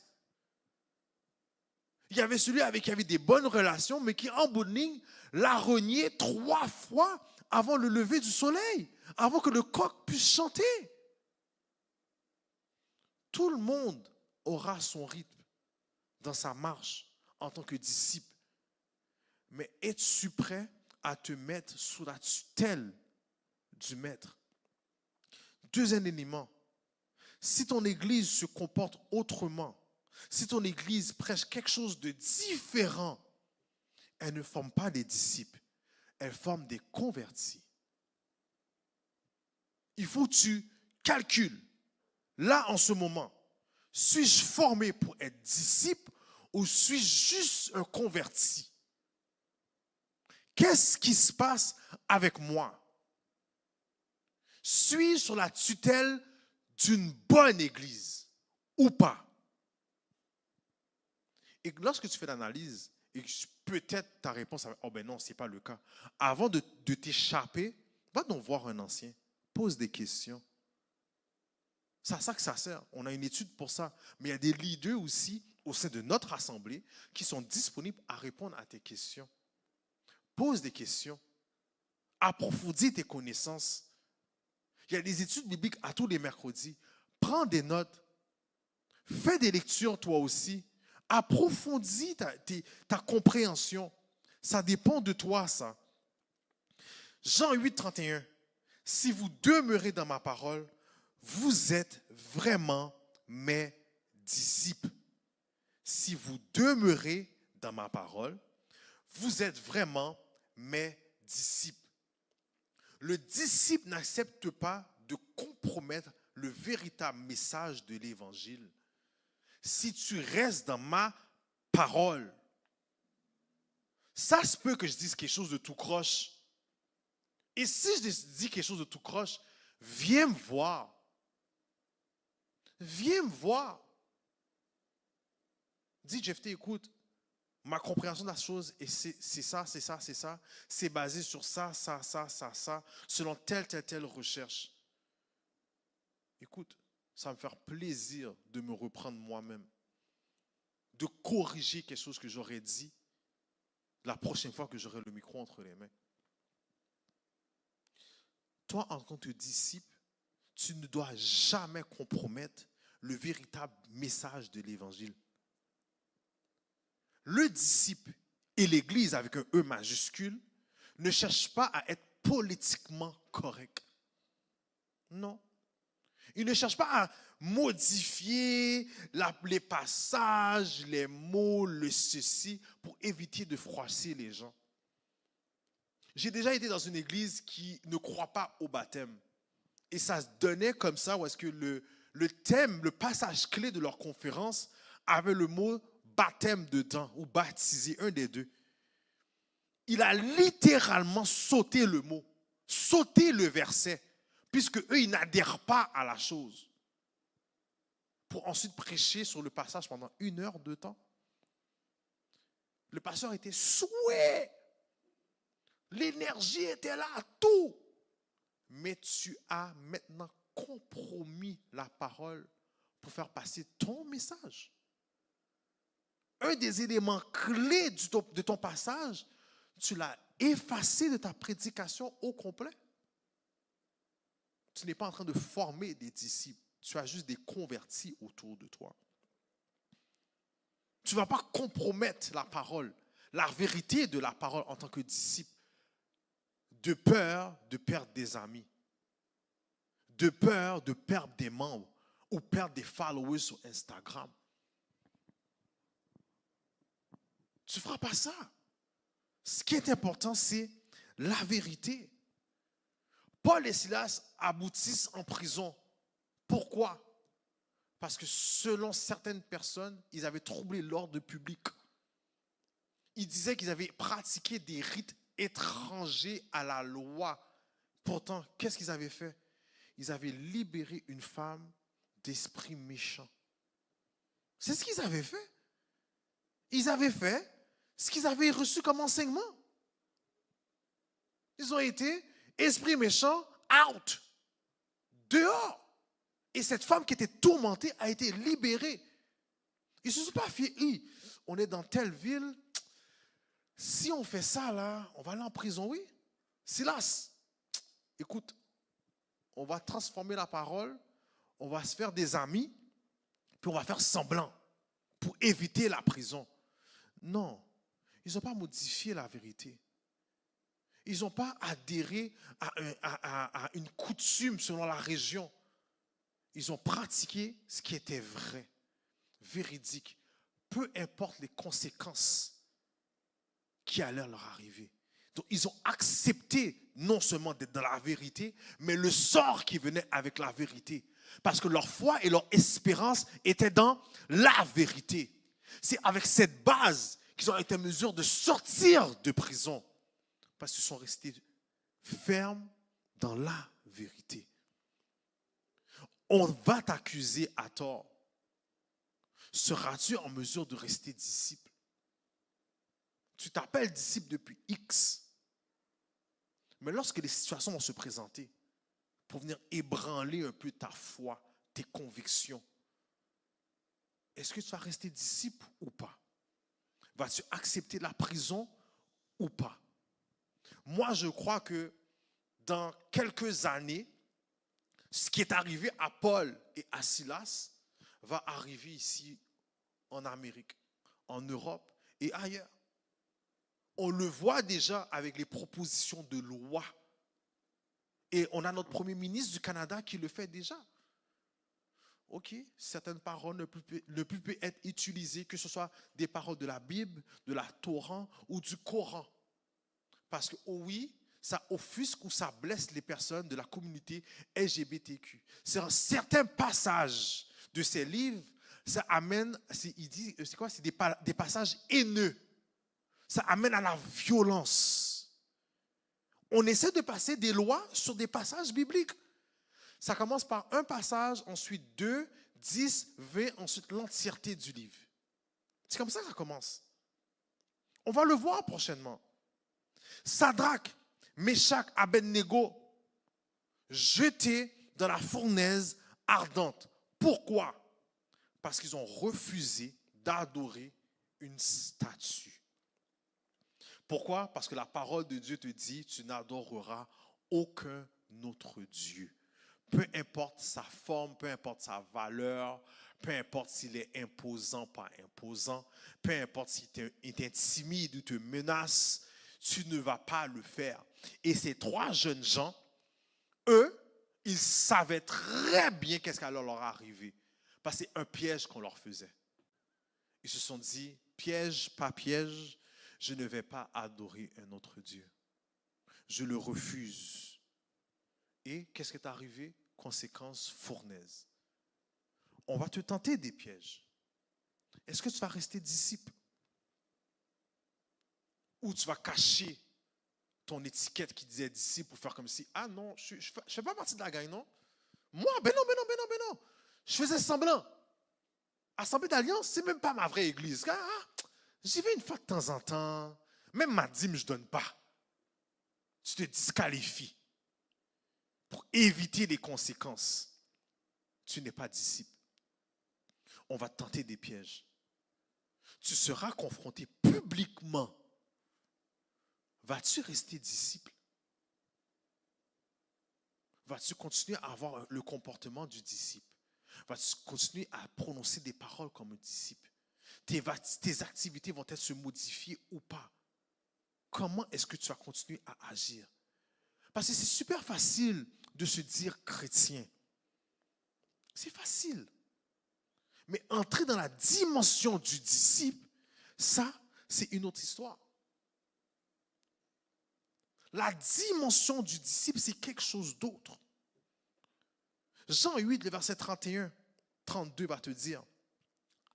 Il y avait celui avec qui il avait des bonnes relations, mais qui en bout de ligne l'a renié 3 fois avant le lever du soleil, avant que le coq puisse chanter. Tout le monde aura son rythme dans sa marche en tant que disciple. Mais es-tu prêt à te mettre sous la tutelle du maître? Deuxième élément, si ton église se comporte autrement, Si ton église prêche quelque chose de différent, elle ne forme pas des disciples, elle forme des convertis. Il faut que tu calcules, là en ce moment, suis-je formé pour être disciple ou suis-je juste un converti? Qu'est-ce qui se passe avec moi? Suis-je sur la tutelle d'une bonne église ou pas? Et lorsque tu fais l'analyse, et peut-être ta réponse, oh ben non, ce n'est pas le cas. Avant de t'échapper, va donc voir un ancien, pose des questions. C'est à ça que ça sert. On a une étude pour ça. Mais il y a des leaders aussi au sein de notre assemblée qui sont disponibles à répondre à tes questions. Pose des questions. Approfondis tes connaissances. Il y a des études bibliques à tous les mercredis. Prends des notes. Fais des lectures toi aussi. Approfondis ta compréhension. Ça dépend de toi, ça. Jean 8, 31. Si vous demeurez dans ma parole, vous êtes vraiment mes disciples. Si vous demeurez dans ma parole, vous êtes vraiment mes disciples. Le disciple n'accepte pas de compromettre le véritable message de l'évangile. Si tu restes dans ma parole, ça se peut que je dise quelque chose de tout croche. Et si je dis quelque chose de tout croche, viens me voir. Viens me voir. Dis, Jephté, écoute, ma compréhension de la chose, et c'est ça, c'est ça, c'est ça. C'est basé sur ça, selon telle recherche. Écoute, ça va me faire plaisir de me reprendre moi-même, de corriger quelque chose que j'aurais dit la prochaine fois que j'aurai le micro entre les mains. Toi, en tant que disciple, tu ne dois jamais compromettre le véritable message de l'évangile. Le disciple et l'Église, avec un E majuscule, ne cherchent pas à être politiquement correct. Non. Ils ne cherchent pas à modifier les passages, les mots, le ceci, pour éviter de froisser les gens. J'ai déjà été dans une église qui ne croit pas au baptême. Et ça se donnait comme ça, où est-ce que le thème, le passage clé de leur conférence avait le mot baptême dedans, ou baptisé, un des deux. Il a littéralement sauté le mot, sauté le verset, puisque eux, ils n'adhèrent pas à la chose. Pour ensuite prêcher sur le passage pendant 1 heure de temps. Le pasteur était souhait. L'énergie était là, tout. Mais tu as maintenant compromis la parole pour faire passer ton message. Un des éléments clés de ton passage, tu l'as effacé de ta prédication au complet. Tu n'es pas en train de former des disciples. Tu as juste des convertis autour de toi. Tu ne vas pas compromettre la parole, la vérité de la parole en tant que disciple, de peur de perdre des amis, de peur de perdre des membres ou perdre des followers sur Instagram. Tu ne feras pas ça. Ce qui est important, c'est la vérité. Paul et Silas aboutissent en prison. Pourquoi? Parce que selon certaines personnes, ils avaient troublé l'ordre public. Ils disaient qu'ils avaient pratiqué des rites étrangers à la loi. Pourtant, qu'est-ce qu'ils avaient fait? Ils avaient libéré une femme d'esprit méchant. C'est ce qu'ils avaient fait. Ils avaient fait ce qu'ils avaient reçu comme enseignement. Ils ont été esprit méchant, out, dehors. Et cette femme qui était tourmentée a été libérée. Ils ne se sont pas fiés. On est dans telle ville. Si on fait ça, là, on va aller en prison, oui. Silas, écoute, on va transformer la parole, on va se faire des amis, puis on va faire semblant pour éviter la prison. Non, ils n'ont pas modifié la vérité. Ils n'ont pas adhéré à une coutume selon la région. Ils ont pratiqué ce qui était vrai. véridiques, peu importe les conséquences qui allaient leur arriver. Donc, ils ont accepté non seulement d'être dans la vérité, mais le sort qui venait avec la vérité. Parce que leur foi et leur espérance étaient dans la vérité. C'est avec cette base qu'ils ont été en mesure de sortir de prison. Parce qu'ils sont restés fermes dans la vérité. On va t'accuser à tort. Seras-tu en mesure de rester disciple? Tu t'appelles disciple depuis X. Mais lorsque les situations vont se présenter pour venir ébranler un peu ta foi, tes convictions, est-ce que tu vas rester disciple ou pas? Vas-tu accepter la prison ou pas? Moi, je crois que dans quelques années, ce qui est arrivé à Paul et à Silas va arriver ici en Amérique, en Europe et ailleurs. On le voit déjà avec les propositions de loi. Et on a notre premier ministre du Canada qui le fait déjà. Ok, certaines paroles ne peuvent être utilisées, que ce soit des paroles de la Bible, de la Torah ou du Coran. Parce que oui, ça offusque ou ça blesse les personnes de la communauté LGBTQ. C'est un certain passage de ces livres, ça amène, c'est des passages haineux. Ça amène à la violence. On essaie de passer des lois sur des passages bibliques. Ça commence par un passage, ensuite 2, 10, 20, ensuite l'entièreté du livre. C'est comme ça que ça commence. On va le voir prochainement. Sadrach, Méchach, Abednego, jetés dans la fournaise ardente. Pourquoi? Parce qu'ils ont refusé d'adorer une statue. Pourquoi? Parce que la parole de Dieu te dit, tu n'adoreras aucun autre Dieu. Peu importe sa forme, peu importe sa valeur, peu importe s'il est imposant, pas imposant, peu importe s'il t'intimide ou te menace, tu ne vas pas le faire. Et ces trois jeunes gens, eux, ils savaient très bien qu'est-ce qui allait leur arriver. Parce que c'est un piège qu'on leur faisait. Ils se sont dit, piège, pas piège, je ne vais pas adorer un autre Dieu. Je le refuse. Et qu'est-ce qui est arrivé? Conséquence, fournaise. On va te tenter des pièges. Est-ce que tu vas rester disciple? Ou tu vas cacher ton étiquette qui disait disciple pour faire comme si, ah non, je ne fais pas partie de la gang, non? Moi, ben non. Je faisais semblant. Assemblée d'Alliance, c'est même pas ma vraie église. J'y vais une fois de temps en temps. Même ma dîme, je ne donne pas. Tu te disqualifies. Pour éviter les conséquences. Tu n'es pas disciple. On va te tenter des pièges. Tu seras confronté publiquement. Vas-tu rester disciple? Vas-tu continuer à avoir le comportement du disciple? Vas-tu continuer à prononcer des paroles comme un disciple? Tes activités vont-elles se modifier ou pas? Comment est-ce que tu vas continuer à agir? Parce que c'est super facile de se dire chrétien. C'est facile. Mais entrer dans la dimension du disciple, ça, c'est une autre histoire. La dimension du disciple, c'est quelque chose d'autre. Jean 8, le verset 31, 32 va te dire.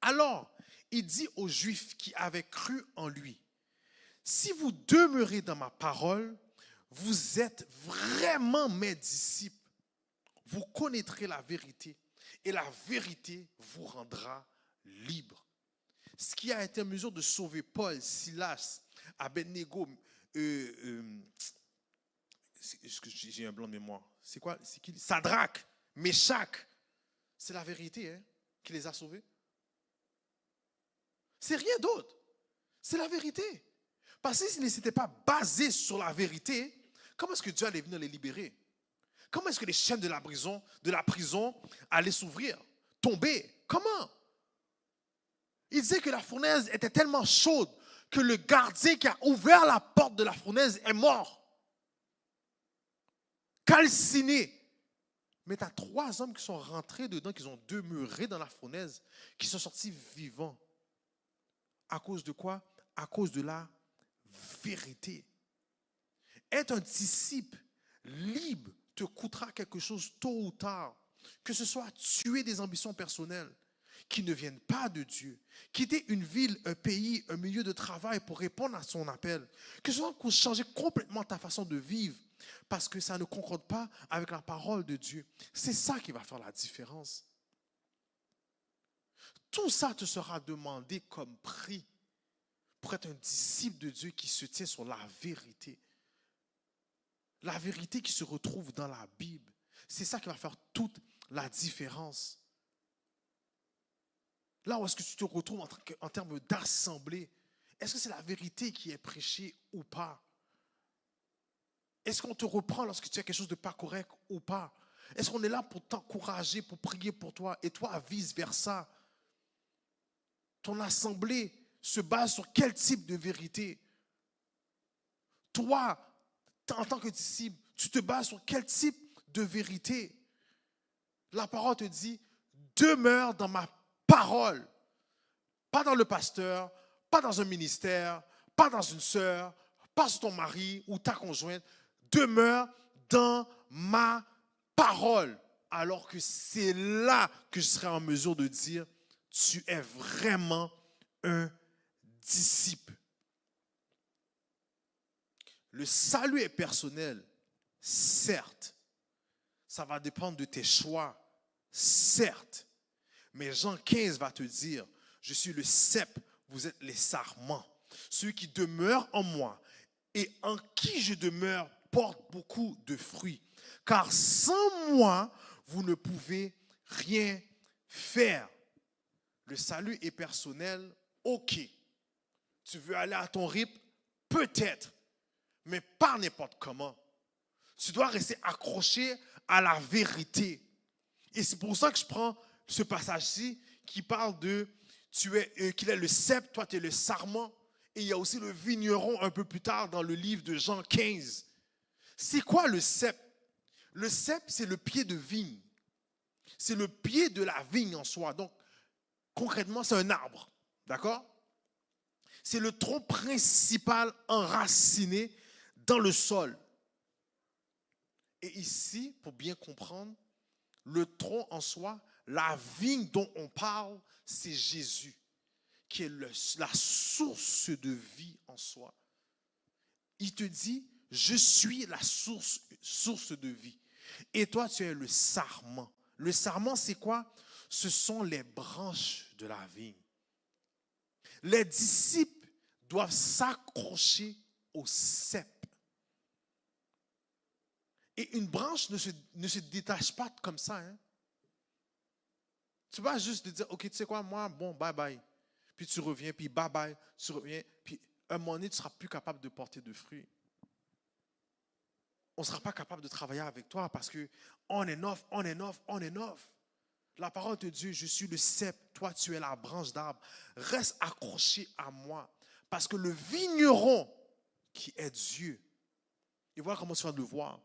Alors, il dit aux Juifs qui avaient cru en lui, si vous demeurez dans ma parole, vous êtes vraiment mes disciples. Vous connaîtrez la vérité et la vérité vous rendra libre. Ce qui a été en mesure de sauver Paul, Silas, Abednego, j'ai un blanc de mémoire. C'est quoi? C'est qui? Sadrach, Méchach. C'est la vérité qui les a sauvés. C'est rien d'autre. C'est la vérité. Parce que s'ils ne s'étaient pas basés sur la vérité, comment est-ce que Dieu allait venir les libérer? Comment est-ce que les chaînes de la prison allaient s'ouvrir, tomber? Comment? Il disait que la fournaise était tellement chaude que le gardien qui a ouvert la porte de la fournaise est mort. Calciné, Mais tu as 3 hommes qui sont rentrés dedans, qui ont demeuré dans la fournaise, qui sont sortis vivants. À cause de quoi? À cause de la vérité. Être un disciple libre te coûtera quelque chose tôt ou tard. Que ce soit tuer des ambitions personnelles qui ne viennent pas de Dieu, quitter une ville, un pays, un milieu de travail pour répondre à son appel, que ce soit pour changer complètement ta façon de vivre parce que ça ne concorde pas avec la parole de Dieu. C'est ça qui va faire la différence. Tout ça te sera demandé comme prix pour être un disciple de Dieu qui se tient sur la vérité. La vérité qui se retrouve dans la Bible. C'est ça qui va faire toute la différence. Là où est-ce que tu te retrouves en termes d'assemblée, est-ce que c'est la vérité qui est prêchée ou pas? Est-ce qu'on te reprend lorsque tu as quelque chose de pas correct ou pas? Est-ce qu'on est là pour t'encourager, pour prier pour toi et toi vice versa? Ton assemblée se base sur quel type de vérité? Toi, en tant que disciple, tu te bases sur quel type de vérité? La parole te dit, demeure dans ma parole. Pas dans le pasteur, pas dans un ministère, pas dans une sœur, pas sur ton mari ou ta conjointe. Demeure dans ma parole. Alors que c'est là que je serai en mesure de dire, tu es vraiment un disciple. Le salut est personnel, certes. Ça va dépendre de tes choix, certes. Mais Jean 15 va te dire, je suis le cep, vous êtes les sarments. Celui qui demeure en moi et en qui je demeure porte beaucoup de fruits. Car sans moi, vous ne pouvez rien faire. Le salut est personnel, ok. Tu veux aller à ton rythme? Peut-être. Mais pas n'importe comment. Tu dois rester accroché à la vérité. Et c'est pour ça que je prends ce passage-ci qui parle de qu'il est le cep, toi tu es le sarment. Et il y a aussi le vigneron un peu plus tard dans le livre de Jean 15. C'est quoi le cep? Le cep, c'est le pied de vigne. C'est le pied de la vigne en soi. Donc, concrètement, c'est un arbre. D'accord? C'est le tronc principal enraciné dans le sol. Et ici, pour bien comprendre, le tronc en soi, la vigne dont on parle, c'est Jésus, qui est la source de vie en soi. Il te dit, je suis la source de vie. Et toi, tu es le sarment. Le sarment, c'est quoi? Ce sont les branches de la vigne. Les disciples doivent s'accrocher au cep. Et une branche ne se détache pas comme ça. Hein? Tu vas juste te dire, ok, tu sais quoi, moi, bon, bye bye. Puis tu reviens, puis bye bye, tu reviens. Puis à un moment donné, tu ne seras plus capable de porter de fruits. On ne sera pas capable de travailler avec toi parce que on est neuf. La parole de Dieu, je suis le cep, toi tu es la branche d'arbre. Reste accroché à moi. Parce que le vigneron qui est Dieu, et voilà comment tu vas le voir,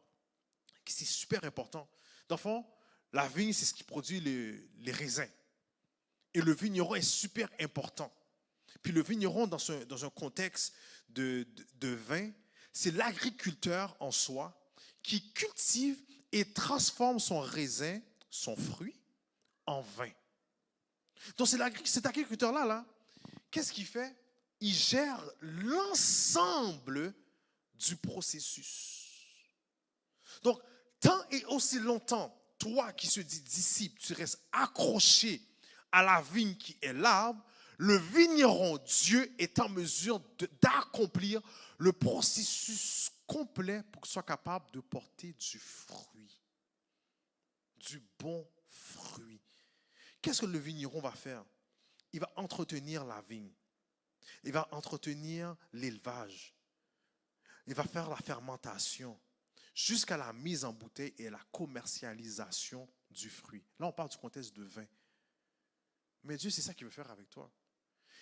c'est super important. Dans le fond, la vigne, c'est ce qui produit les raisins. Et le vigneron est super important. Puis le vigneron, dans un contexte de vin, c'est l'agriculteur en soi qui cultive et transforme son raisin, son fruit, en vin. Donc cet agriculteur-là, qu'est-ce qu'il fait? Il gère l'ensemble du processus. Donc, tant et aussi longtemps, toi qui se dis disciple, tu restes accroché à la vigne qui est l'arbre, le vigneron, Dieu, est en mesure d'accomplir le processus complet pour que tu sois capable de porter du fruit, du bon fruit. Qu'est-ce que le vigneron va faire? Il va entretenir la vigne. Il va entretenir l'élevage. Il va faire la fermentation jusqu'à la mise en bouteille et la commercialisation du fruit. Là, on parle du contexte de vin. Mais Dieu, c'est ça qu'il veut faire avec toi.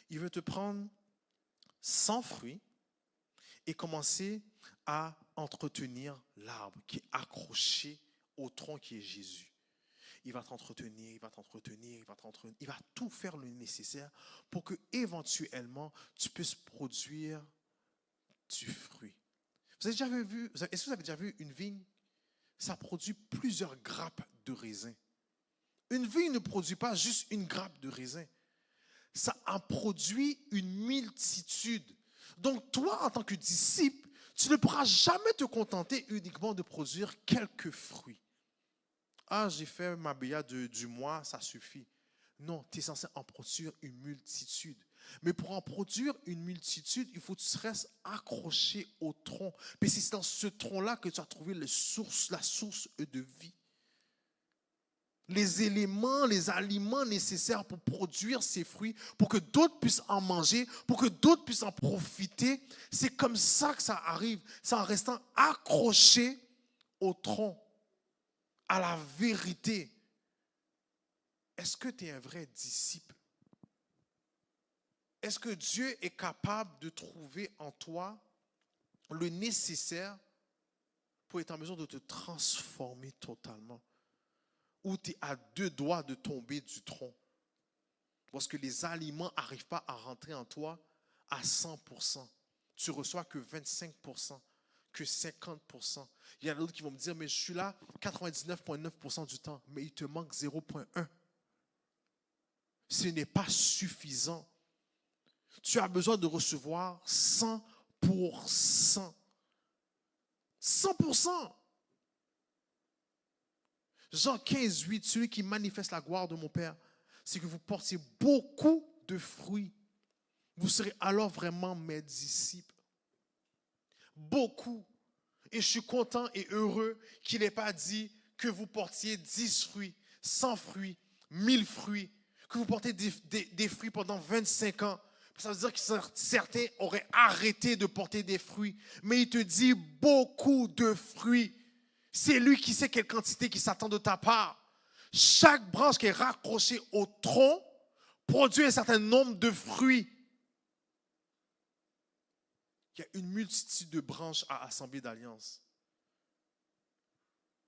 Il veut te prendre sans fruit et commencer à entretenir l'arbre qui est accroché au tronc qui est Jésus. il va t'entretenir, il va t'entretenir, il va t'entretenir. Il va tout faire le nécessaire pour que éventuellement tu puisses produire du fruit. Vous avez déjà vu, est-ce que vous avez déjà vu une vigne? Ça produit plusieurs grappes de raisin. Une vigne ne produit pas juste une grappe de raisin. Ça en produit une multitude. Donc toi, en tant que disciple, tu ne pourras jamais te contenter uniquement de produire quelques fruits. Ah, j'ai fait ma béa du mois, ça suffit. Non, tu es censé en produire une multitude. Mais pour en produire une multitude, il faut que tu restes accroché au tronc. Puis c'est dans ce tronc-là que tu as trouvé la source de vie. Les éléments, les aliments nécessaires pour produire ces fruits, pour que d'autres puissent en manger, pour que d'autres puissent en profiter. C'est comme ça que ça arrive. C'est en restant accroché au tronc, à la vérité. Est-ce que tu es un vrai disciple? Est-ce que Dieu est capable de trouver en toi le nécessaire pour être en mesure de te transformer totalement? Ou tu es à 2 doigts de tomber du tronc? Parce que les aliments n'arrivent pas à rentrer en toi à 100%. Tu reçois que 25%, que 50%. Il y en a d'autres qui vont me dire, mais je suis là 99,9% du temps, mais il te manque 0,1%. Ce n'est pas suffisant. Tu as besoin de recevoir 100%. 100%. Jean 15, 8, celui qui manifeste la gloire de mon Père, c'est que vous portiez beaucoup de fruits. Vous serez alors vraiment mes disciples. Beaucoup. Et je suis content et heureux qu'il n'ait pas dit que vous portiez 10 fruits, 100 fruits, 1000 fruits, que vous portez des fruits pendant 25 ans. Ça veut dire que certains auraient arrêté de porter des fruits. Mais il te dit beaucoup de fruits. C'est lui qui sait quelle quantité qui s'attend de ta part. Chaque branche qui est raccrochée au tronc produit un certain nombre de fruits. Il y a une multitude de branches à Assemblée d'Alliance.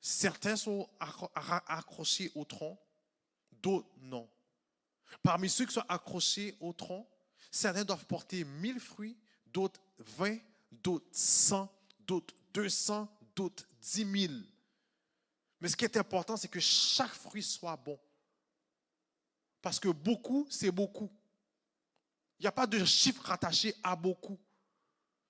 Certains sont accrochés au tronc, d'autres non. Parmi ceux qui sont accrochés au tronc, certains doivent porter 1000 fruits, d'autres 20, d'autres 100, d'autres 200, d'autres 10 000. Mais ce qui est important, c'est que chaque fruit soit bon. Parce que beaucoup, c'est beaucoup. Il n'y a pas de chiffre rattaché à beaucoup.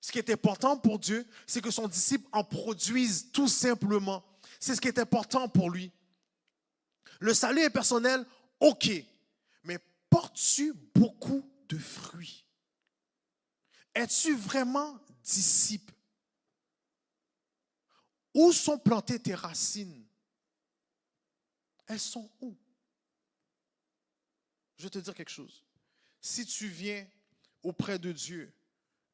Ce qui est important pour Dieu, c'est que son disciple en produise tout simplement. C'est ce qui est important pour lui. Le salut est personnel, ok. Mais portes-tu beaucoup de fruits? Es-tu vraiment disciple? Où sont plantées tes racines? Elles sont où? Je vais te dire quelque chose. Si tu viens auprès de Dieu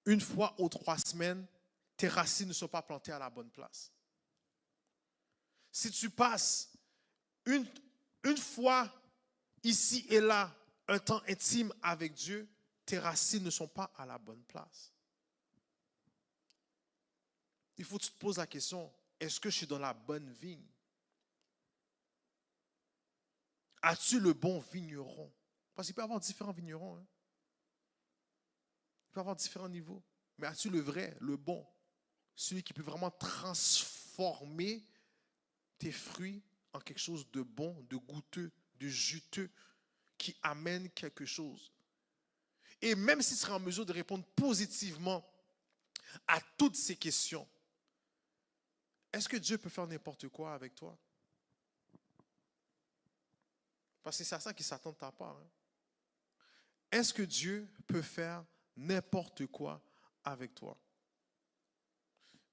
1 fois ou 3 semaines, tes racines ne sont pas plantées à la bonne place. Si tu passes une fois ici et là un temps intime avec Dieu, tes racines ne sont pas à la bonne place. Il faut que tu te poses la question, est-ce que je suis dans la bonne vigne? As-tu le bon vigneron? Parce qu'il peut y avoir différents vignerons. Hein? Il peut y avoir différents niveaux. Mais as-tu le vrai, le bon? Celui qui peut vraiment transformer tes fruits en quelque chose de bon, de goûteux, de juteux, qui amène quelque chose. Et même si tu seras en mesure de répondre positivement à toutes ces questions, est-ce que Dieu peut faire n'importe quoi avec toi? Parce que c'est à ça qu'il s'attend de ta part. Hein? Est-ce que Dieu peut faire n'importe quoi avec toi?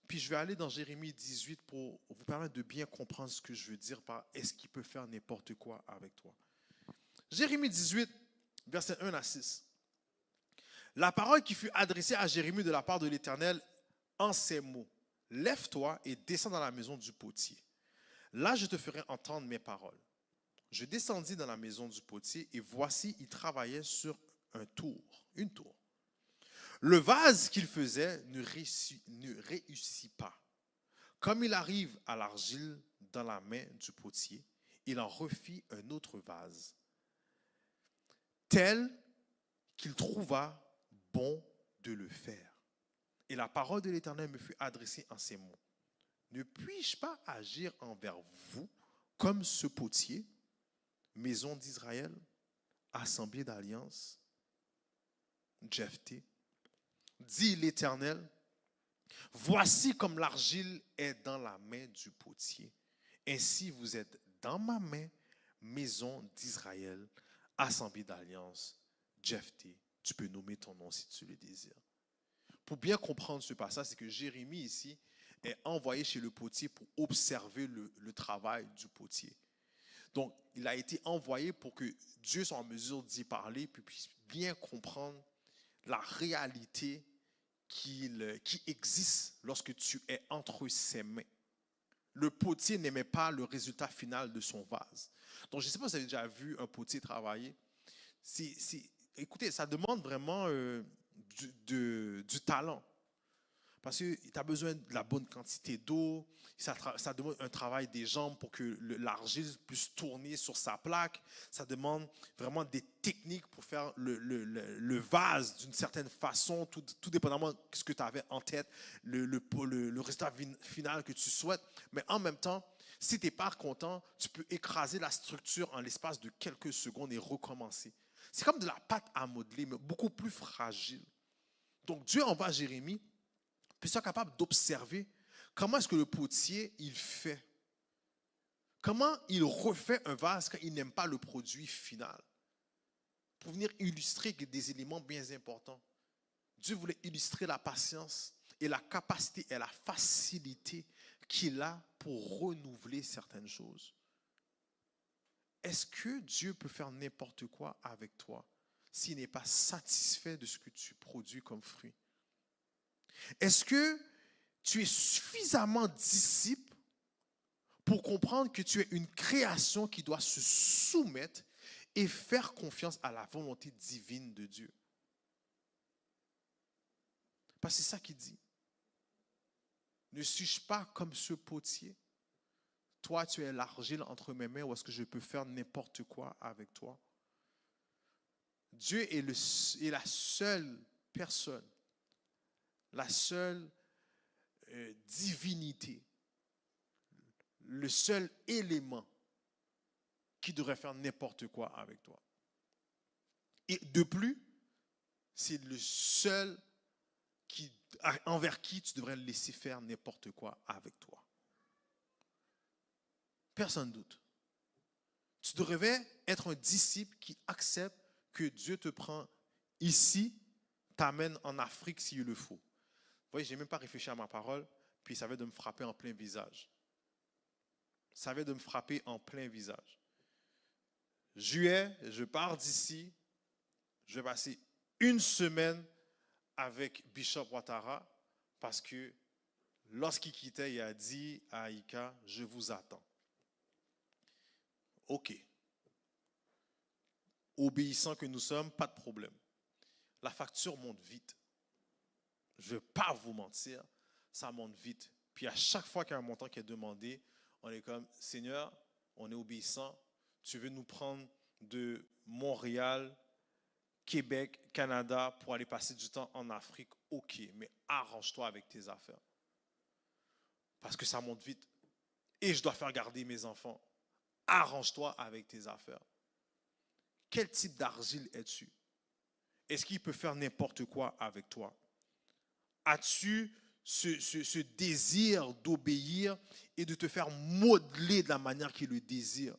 Puis je vais aller dans Jérémie 18 pour vous permettre de bien comprendre ce que je veux dire par est-ce qu'il peut faire n'importe quoi avec toi. Jérémie 18, versets 1 à 6. La parole qui fut adressée à Jérémie de la part de l'Éternel en ces mots. Lève-toi et descends dans la maison du potier. Là, je te ferai entendre mes paroles. Je descendis dans la maison du potier et voici, il travaillait sur une tour. Le vase qu'il faisait ne réussit pas. Comme il arrive à l'argile dans la main du potier, il en refit un autre vase, tel qu'il trouva bon de le faire. Et la parole de l'Éternel me fut adressée en ces mots. Ne puis-je pas agir envers vous comme ce potier, maison d'Israël, assemblée d'alliance, Jephthé, dit l'Éternel, voici comme l'argile est dans la main du potier. Ainsi vous êtes dans ma main, maison d'Israël, assemblée d'alliance, Jephthé. Tu peux nommer ton nom si tu le désires. Pour bien comprendre ce passage, c'est que Jérémie ici est envoyé chez le potier pour observer le travail du potier. Donc, il a été envoyé pour que Dieu soit en mesure d'y parler, puis puisse bien comprendre la réalité qui existe lorsque tu es entre ses mains. Le potier n'aimait pas le résultat final de son vase. Donc, je ne sais pas si vous avez déjà vu un potier travailler. Écoutez, ça demande vraiment du talent. Parce que tu as besoin de la bonne quantité d'eau, ça demande un travail des jambes pour que l'argile puisse tourner sur sa plaque, ça demande vraiment des techniques pour faire le vase d'une certaine façon, tout dépendamment de ce que tu avais en tête, le résultat final que tu souhaites. Mais en même temps, si tu n'es pas content, tu peux écraser la structure en l'espace de quelques secondes et recommencer. C'est comme de la pâte à modeler, mais beaucoup plus fragile. Donc Dieu envoie Jérémie, puis soit capable d'observer comment est-ce que le potier, il fait. Comment il refait un vase quand il n'aime pas le produit final. Pour venir illustrer des éléments bien importants. Dieu voulait illustrer la patience et la capacité et la facilité qu'il a pour renouveler certaines choses. Est-ce que Dieu peut faire n'importe quoi avec toi s'il n'est pas satisfait de ce que tu produis comme fruit? Est-ce que tu es suffisamment disciple pour comprendre que tu es une création qui doit se soumettre et faire confiance à la volonté divine de Dieu? Parce que c'est ça qu'il dit. Ne suis-je pas comme ce potier? Toi, tu es l'argile entre mes mains, ou est-ce que je peux faire n'importe quoi avec toi? Dieu est la seule personne, la seule divinité, le seul élément qui devrait faire n'importe quoi avec toi. Et de plus, c'est le seul envers qui tu devrais laisser faire n'importe quoi avec toi. Personne doute. Tu devrais être un disciple qui accepte que Dieu te prend ici, t'amène en Afrique s'il le faut. Vous voyez, je n'ai même pas réfléchi à ma parole, puis ça vient de me frapper en plein visage. Ça vient de me frapper en plein visage. Juillet, je pars d'ici, je vais passer une semaine avec Bishop Ouattara, parce que lorsqu'il quittait, il a dit à Aïka, je vous attends. OK. Obéissant que nous sommes, pas de problème. La facture monte vite. Je ne vais pas vous mentir, ça monte vite. Puis à chaque fois qu'il y a un montant qui est demandé, on est comme, Seigneur, on est obéissant. Tu veux nous prendre de Montréal, Québec, Canada pour aller passer du temps en Afrique? OK, mais arrange-toi avec tes affaires. Parce que ça monte vite. Et je dois faire garder mes enfants. Arrange-toi avec tes affaires. Quel type d'argile es-tu? Est-ce qu'il peut faire n'importe quoi avec toi? As-tu ce désir d'obéir et de te faire modeler de la manière qu'il le désire?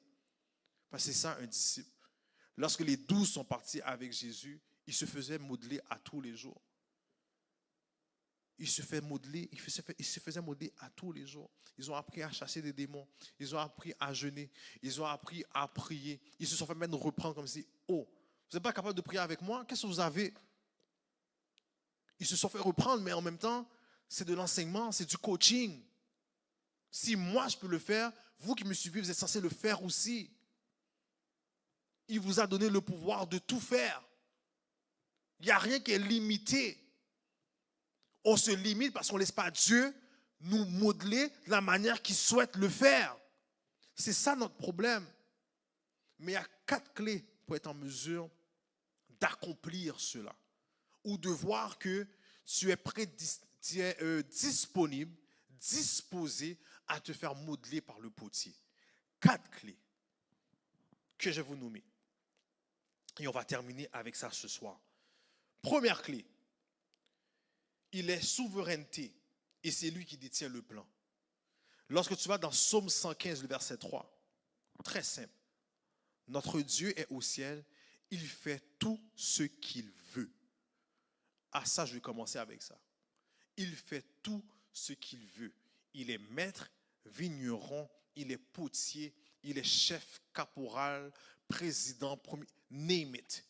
Parce que c'est ça un disciple. Lorsque les 12 sont partis avec Jésus, ils se faisaient modeler à tous les jours. Ils se faisaient modeler à tous les jours. Ils ont appris à chasser des démons. Ils ont appris à jeûner. Ils ont appris à prier. Ils se sont fait même reprendre comme si, oh, vous n'êtes pas capable de prier avec moi? Qu'est-ce que vous avez? Ils se sont fait reprendre, mais en même temps, c'est de l'enseignement, c'est du coaching. Si moi je peux le faire, vous qui me suivez, vous êtes censés le faire aussi. Il vous a donné le pouvoir de tout faire. Il n'y a rien qui est limité. On se limite parce qu'on ne laisse pas Dieu nous modeler de la manière qu'il souhaite le faire. C'est ça notre problème. Mais il y a 4 clés pour être en mesure d'accomplir cela. Ou de voir que tu es prêt, tu es disponible, disposé à te faire modeler par le potier. 4 clés que je vais vous nommer. Et on va terminer avec ça ce soir. Première clé, il est souveraineté et c'est lui qui détient le plan. Lorsque tu vas dans Psaume 115, le verset 3, très simple. Notre Dieu est au ciel, il fait tout ce qu'il veut. Ah ça, je vais commencer avec ça. Il fait tout ce qu'il veut. Il est maître, vigneron, il est potier, il est chef, caporal, président, premier, name it.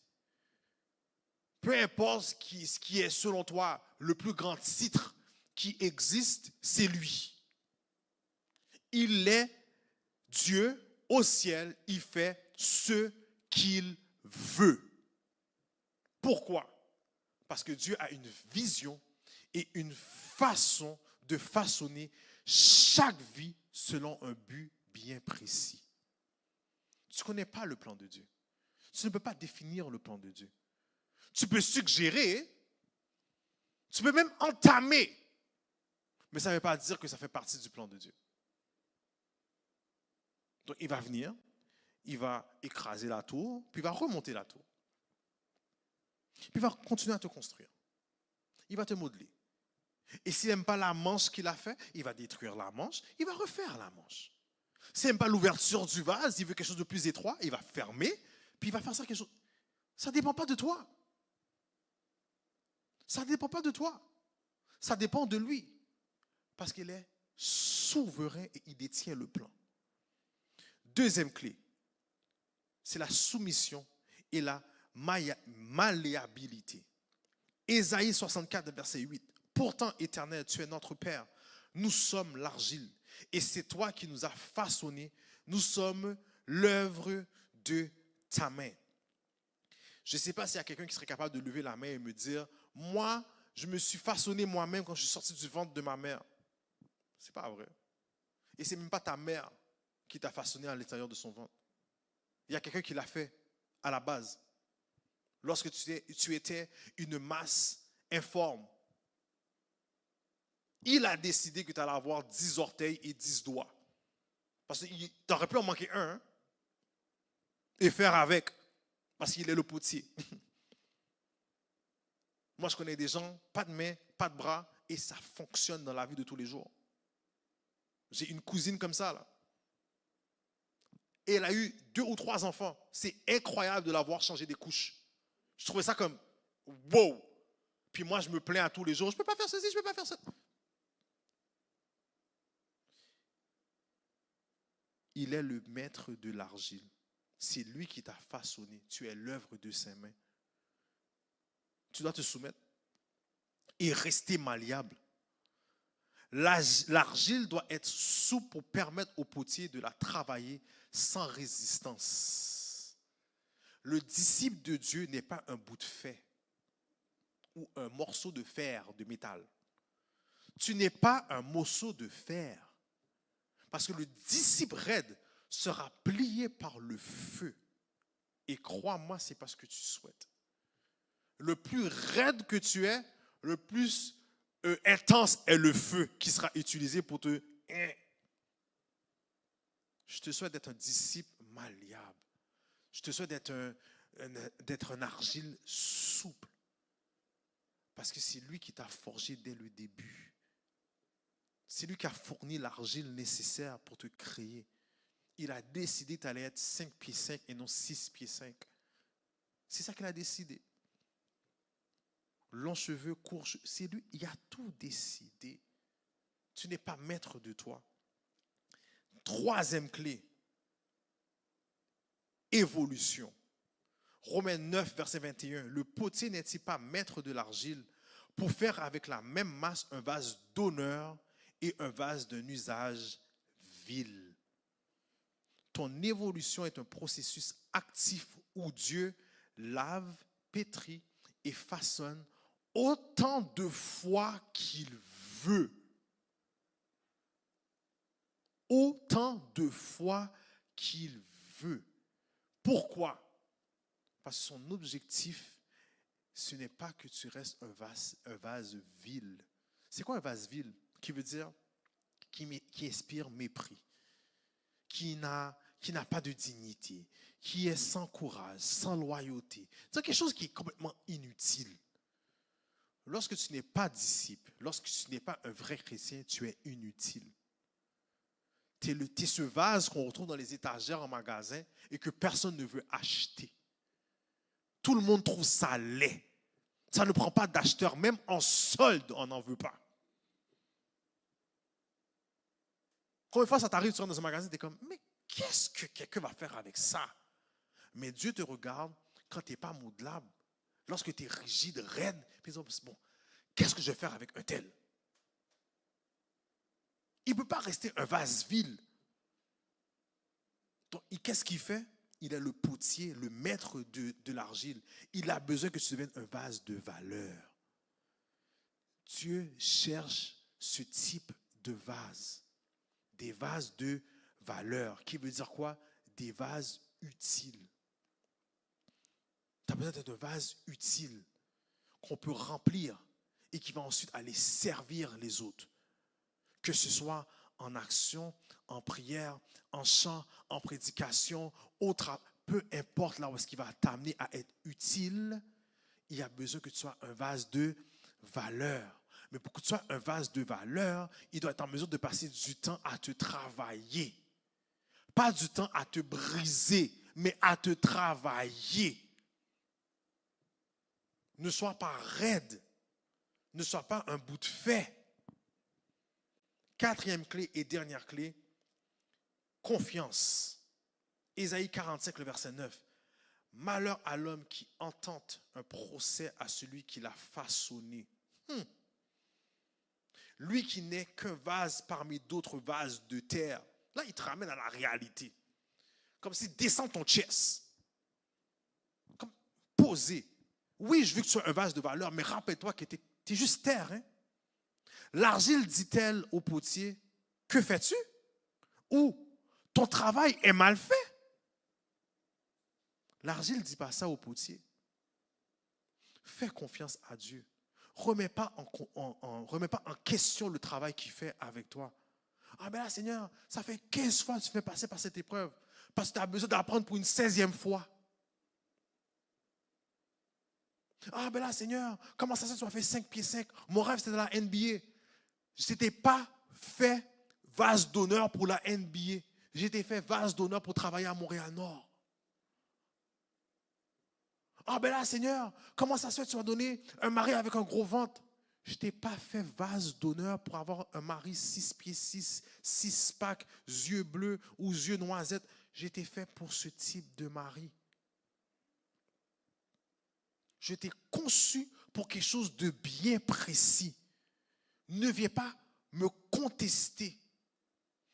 Peu importe ce qui est selon toi le plus grand titre qui existe, c'est lui. Il est Dieu au ciel, il fait ce qu'il veut. Pourquoi? Parce que Dieu a une vision et une façon de façonner chaque vie selon un but bien précis. Tu ne connais pas le plan de Dieu. Tu ne peux pas définir le plan de Dieu. Tu peux suggérer, tu peux même entamer, mais ça ne veut pas dire que ça fait partie du plan de Dieu. Donc il va venir, il va écraser la tour, puis il va remonter la tour. Puis il va continuer à te construire. Il va te modeler. Et s'il n'aime pas la manche qu'il a fait, il va détruire la manche, il va refaire la manche. S'il n'aime pas l'ouverture du vase, il veut quelque chose de plus étroit, il va fermer, puis il va faire ça quelque chose. Ça ne dépend pas de toi. Ça ne dépend pas de toi. Ça dépend de lui. Parce qu'il est souverain et il détient le plan. Deuxième clé, c'est la soumission et la malléabilité. Ésaïe 64, verset 8. Pourtant, Éternel, tu es notre Père. Nous sommes l'argile. Et c'est toi qui nous as façonnés. Nous sommes l'œuvre de ta main. Je ne sais pas s'il y a quelqu'un qui serait capable de lever la main et me dire, moi, je me suis façonné moi-même quand je suis sorti du ventre de ma mère. Ce n'est pas vrai. Et ce n'est même pas ta mère qui t'a façonné à l'intérieur de son ventre. Il y a quelqu'un qui l'a fait à la base. Lorsque tu étais une masse informe, il a décidé que tu allais avoir 10 orteils et 10 doigts. Parce que tu aurais pu en manquer un, hein, et faire avec, parce qu'il est le potier. Moi, je connais des gens, pas de main, pas de bras, et ça fonctionne dans la vie de tous les jours. J'ai une cousine comme ça, là. Et elle a eu 2 ou 3 enfants. C'est incroyable de la voir changer des couches. Je trouvais ça comme, wow. Puis moi, je me plains à tous les jours, je ne peux pas faire ceci, je ne peux pas faire ça. Il est le maître de l'argile. C'est lui qui t'a façonné. Tu es l'œuvre de ses mains. Tu dois te soumettre et rester malléable. L'argile doit être souple pour permettre au potier de la travailler sans résistance. Le disciple de Dieu n'est pas un bout de fer ou un morceau de fer, de métal. Tu n'es pas un morceau de fer. Parce que le disciple raide sera plié par le feu. Et crois-moi, c'est parce que tu souhaites. Le plus raide que tu es, le plus intense est le feu qui sera utilisé pour te... Je te souhaite d'être un disciple malléable. Je te souhaite d'être un argile souple. Parce que c'est lui qui t'a forgé dès le début. C'est lui qui a fourni l'argile nécessaire pour te créer. Il a décidé que tu allais être 5 pieds 5 et non 6 pieds 5. C'est ça qu'il a décidé. Longs cheveux, courts cheveux, c'est lui, il a tout décidé. Tu n'es pas maître de toi. Troisième clé, évolution. Romains 9, verset 21. Le potier n'est-il pas maître de l'argile pour faire avec la même masse un vase d'honneur et un vase d'un usage vil? Ton évolution est un processus actif où Dieu lave, pétrit et façonne autant de fois qu'il veut. Autant de fois qu'il veut. Pourquoi? Parce que son objectif, ce n'est pas que tu restes un vase vile. C'est quoi un vase vile? Qui veut dire qui inspire mépris, qui n'a pas de dignité, qui est sans courage, sans loyauté. C'est quelque chose qui est complètement inutile. Lorsque tu n'es pas disciple, lorsque tu n'es pas un vrai chrétien, tu es inutile. Tu es ce vase qu'on retrouve dans les étagères en magasin et que personne ne veut acheter. Tout le monde trouve ça laid. Ça ne prend pas d'acheteur, même en solde, on n'en veut pas. Combien de fois ça t'arrive, tu rentres dans un magasin, tu es comme, mais qu'est-ce que quelqu'un va faire avec ça? Mais Dieu te regarde quand tu n'es pas modelable, lorsque tu es rigide, raide, puis il dit, bon, qu'est-ce que je vais faire avec un tel? Il ne peut pas rester un vase vile. Donc, qu'est-ce qu'il fait? Il est le potier, le maître de l'argile. Il a besoin que tu deviennes un vase de valeur. Dieu cherche ce type de vase. Des vases de valeur. Qui veut dire quoi? Des vases utiles. Tu as besoin d'être un vase utile qu'on peut remplir et qui va ensuite aller servir les autres. Que ce soit en action, en prière, en chant, en prédication, peu importe là où est-ce qu'il va t'amener à être utile, il y a besoin que tu sois un vase de valeur. Mais pour que tu sois un vase de valeur, il doit être en mesure de passer du temps à te travailler. Pas du temps à te briser, mais à te travailler. Ne sois pas raide. Ne sois pas un bout de fait. Quatrième clé et dernière clé, confiance. Ésaïe 45, le verset 9. Malheur à l'homme qui entente un procès à celui qui l'a façonné. Lui qui n'est qu'un vase parmi d'autres vases de terre. Là, il te ramène à la réalité. Comme s'il descend ton chest. Comme posé. Oui, je veux que tu sois un vase de valeur, mais rappelle-toi que tu es juste terre. Hein? L'argile dit-elle au potier, que fais-tu? Ou ton travail est mal fait. L'argile ne dit pas ça au potier. Fais confiance à Dieu. Remets pas en question le travail qu'il fait avec toi. Ah ben là, Seigneur, ça fait 15 fois que tu fais passer par cette épreuve. Parce que tu as besoin d'apprendre pour une 16e fois. Ah ben là, Seigneur, comment ça se fait, tu as fait 5 pieds 5? Mon rêve, c'était la NBA. Je n'étais pas fait vase d'honneur pour la NBA. J'étais fait vase d'honneur pour travailler à Montréal-Nord. Ah ben là, Seigneur, comment ça se fait, tu m'as donné un mari avec un gros ventre? Je t'ai pas fait vase d'honneur pour avoir un mari 6 pieds 6, 6 packs, yeux bleus ou yeux noisettes. J'ai été fait pour ce type de mari. Je t'ai conçu pour quelque chose de bien précis. Ne viens pas me contester.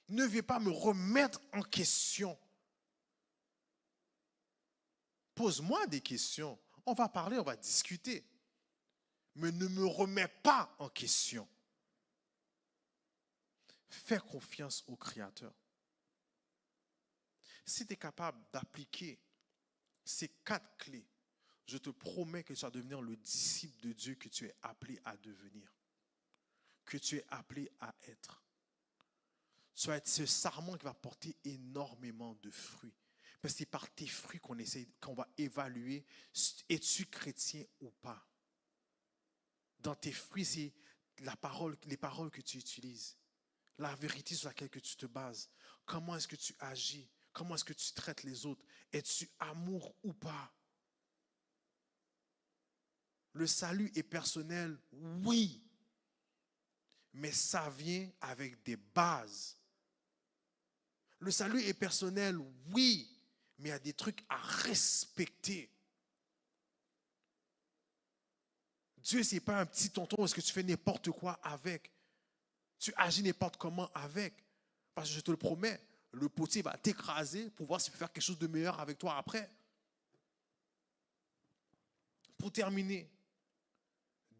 Ne viens pas me remettre en question. Pose-moi des questions. On va parler, on va discuter. Mais ne me remets pas en question. Fais confiance au Créateur. Si tu es capable d'appliquer ces 4 clés, je te promets que tu vas devenir le disciple de Dieu que tu es appelé à devenir. Que tu es appelé à être. Tu vas être ce sarment qui va porter énormément de fruits. Parce que c'est par tes fruits qu'on va évaluer, es-tu chrétien ou pas. Dans tes fruits, c'est les paroles que tu utilises, la vérité sur laquelle que tu te bases. Comment est-ce que tu agis? Comment est-ce que tu traites les autres? Es-tu amour ou pas? Le salut est personnel, oui, mais ça vient avec des bases. Le salut est personnel, oui, mais il y a des trucs à respecter. Dieu, ce n'est pas un petit tonton, est-ce que tu fais n'importe quoi avec? Tu agis n'importe comment avec. Parce que je te le promets, le potier va t'écraser pour voir s'il peut faire quelque chose de meilleur avec toi après. Pour terminer,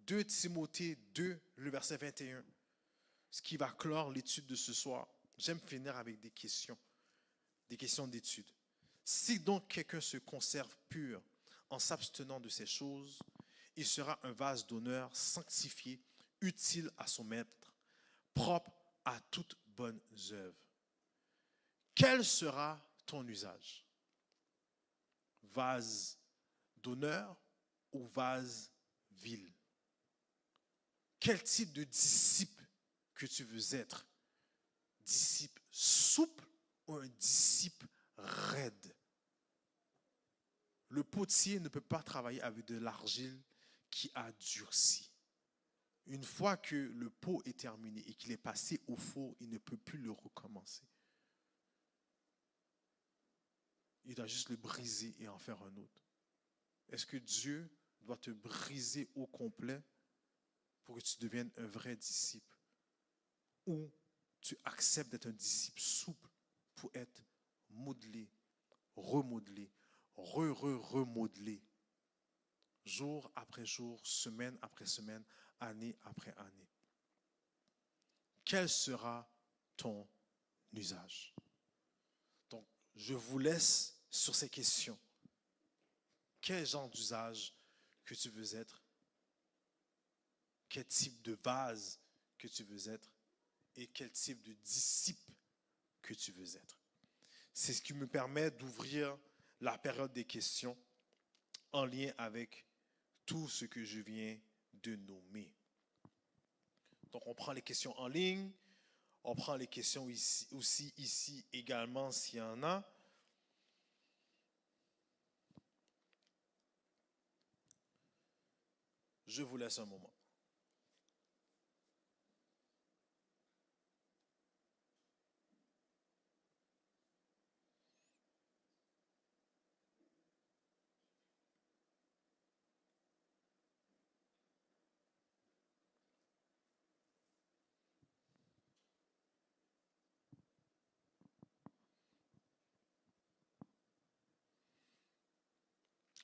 2 Timothée 2, le verset 21, ce qui va clore l'étude de ce soir. J'aime finir avec des questions d'étude. Si donc quelqu'un se conserve pur en s'abstenant de ces choses, il sera un vase d'honneur sanctifié, utile à son maître, propre à toute bonne œuvre. Quel sera ton usage? Vase d'honneur ou vase vil? Quel type de disciple que tu veux être? Disciple souple ou un disciple raide? Le potier ne peut pas travailler avec de l'argile qui a durci. Une fois que le pot est terminé et qu'il est passé au four, il ne peut plus le recommencer. Il doit juste le briser et en faire un autre. Est-ce que Dieu doit te briser au complet pour que tu deviennes un vrai disciple? Ou tu acceptes d'être un disciple souple pour être modelé, remodelé, remodelé, jour après jour, semaine après semaine, année après année? Quel sera ton usage? Donc, je vous laisse sur ces questions. Quel genre d'usage que tu veux être? Quel type de vase que tu veux être? Et quel type de disciple que tu veux être? C'est ce qui me permet d'ouvrir la période des questions en lien avec tout ce que je viens de nommer. Donc, on prend les questions en ligne, on prend les questions ici également s'il y en a. Je vous laisse un moment.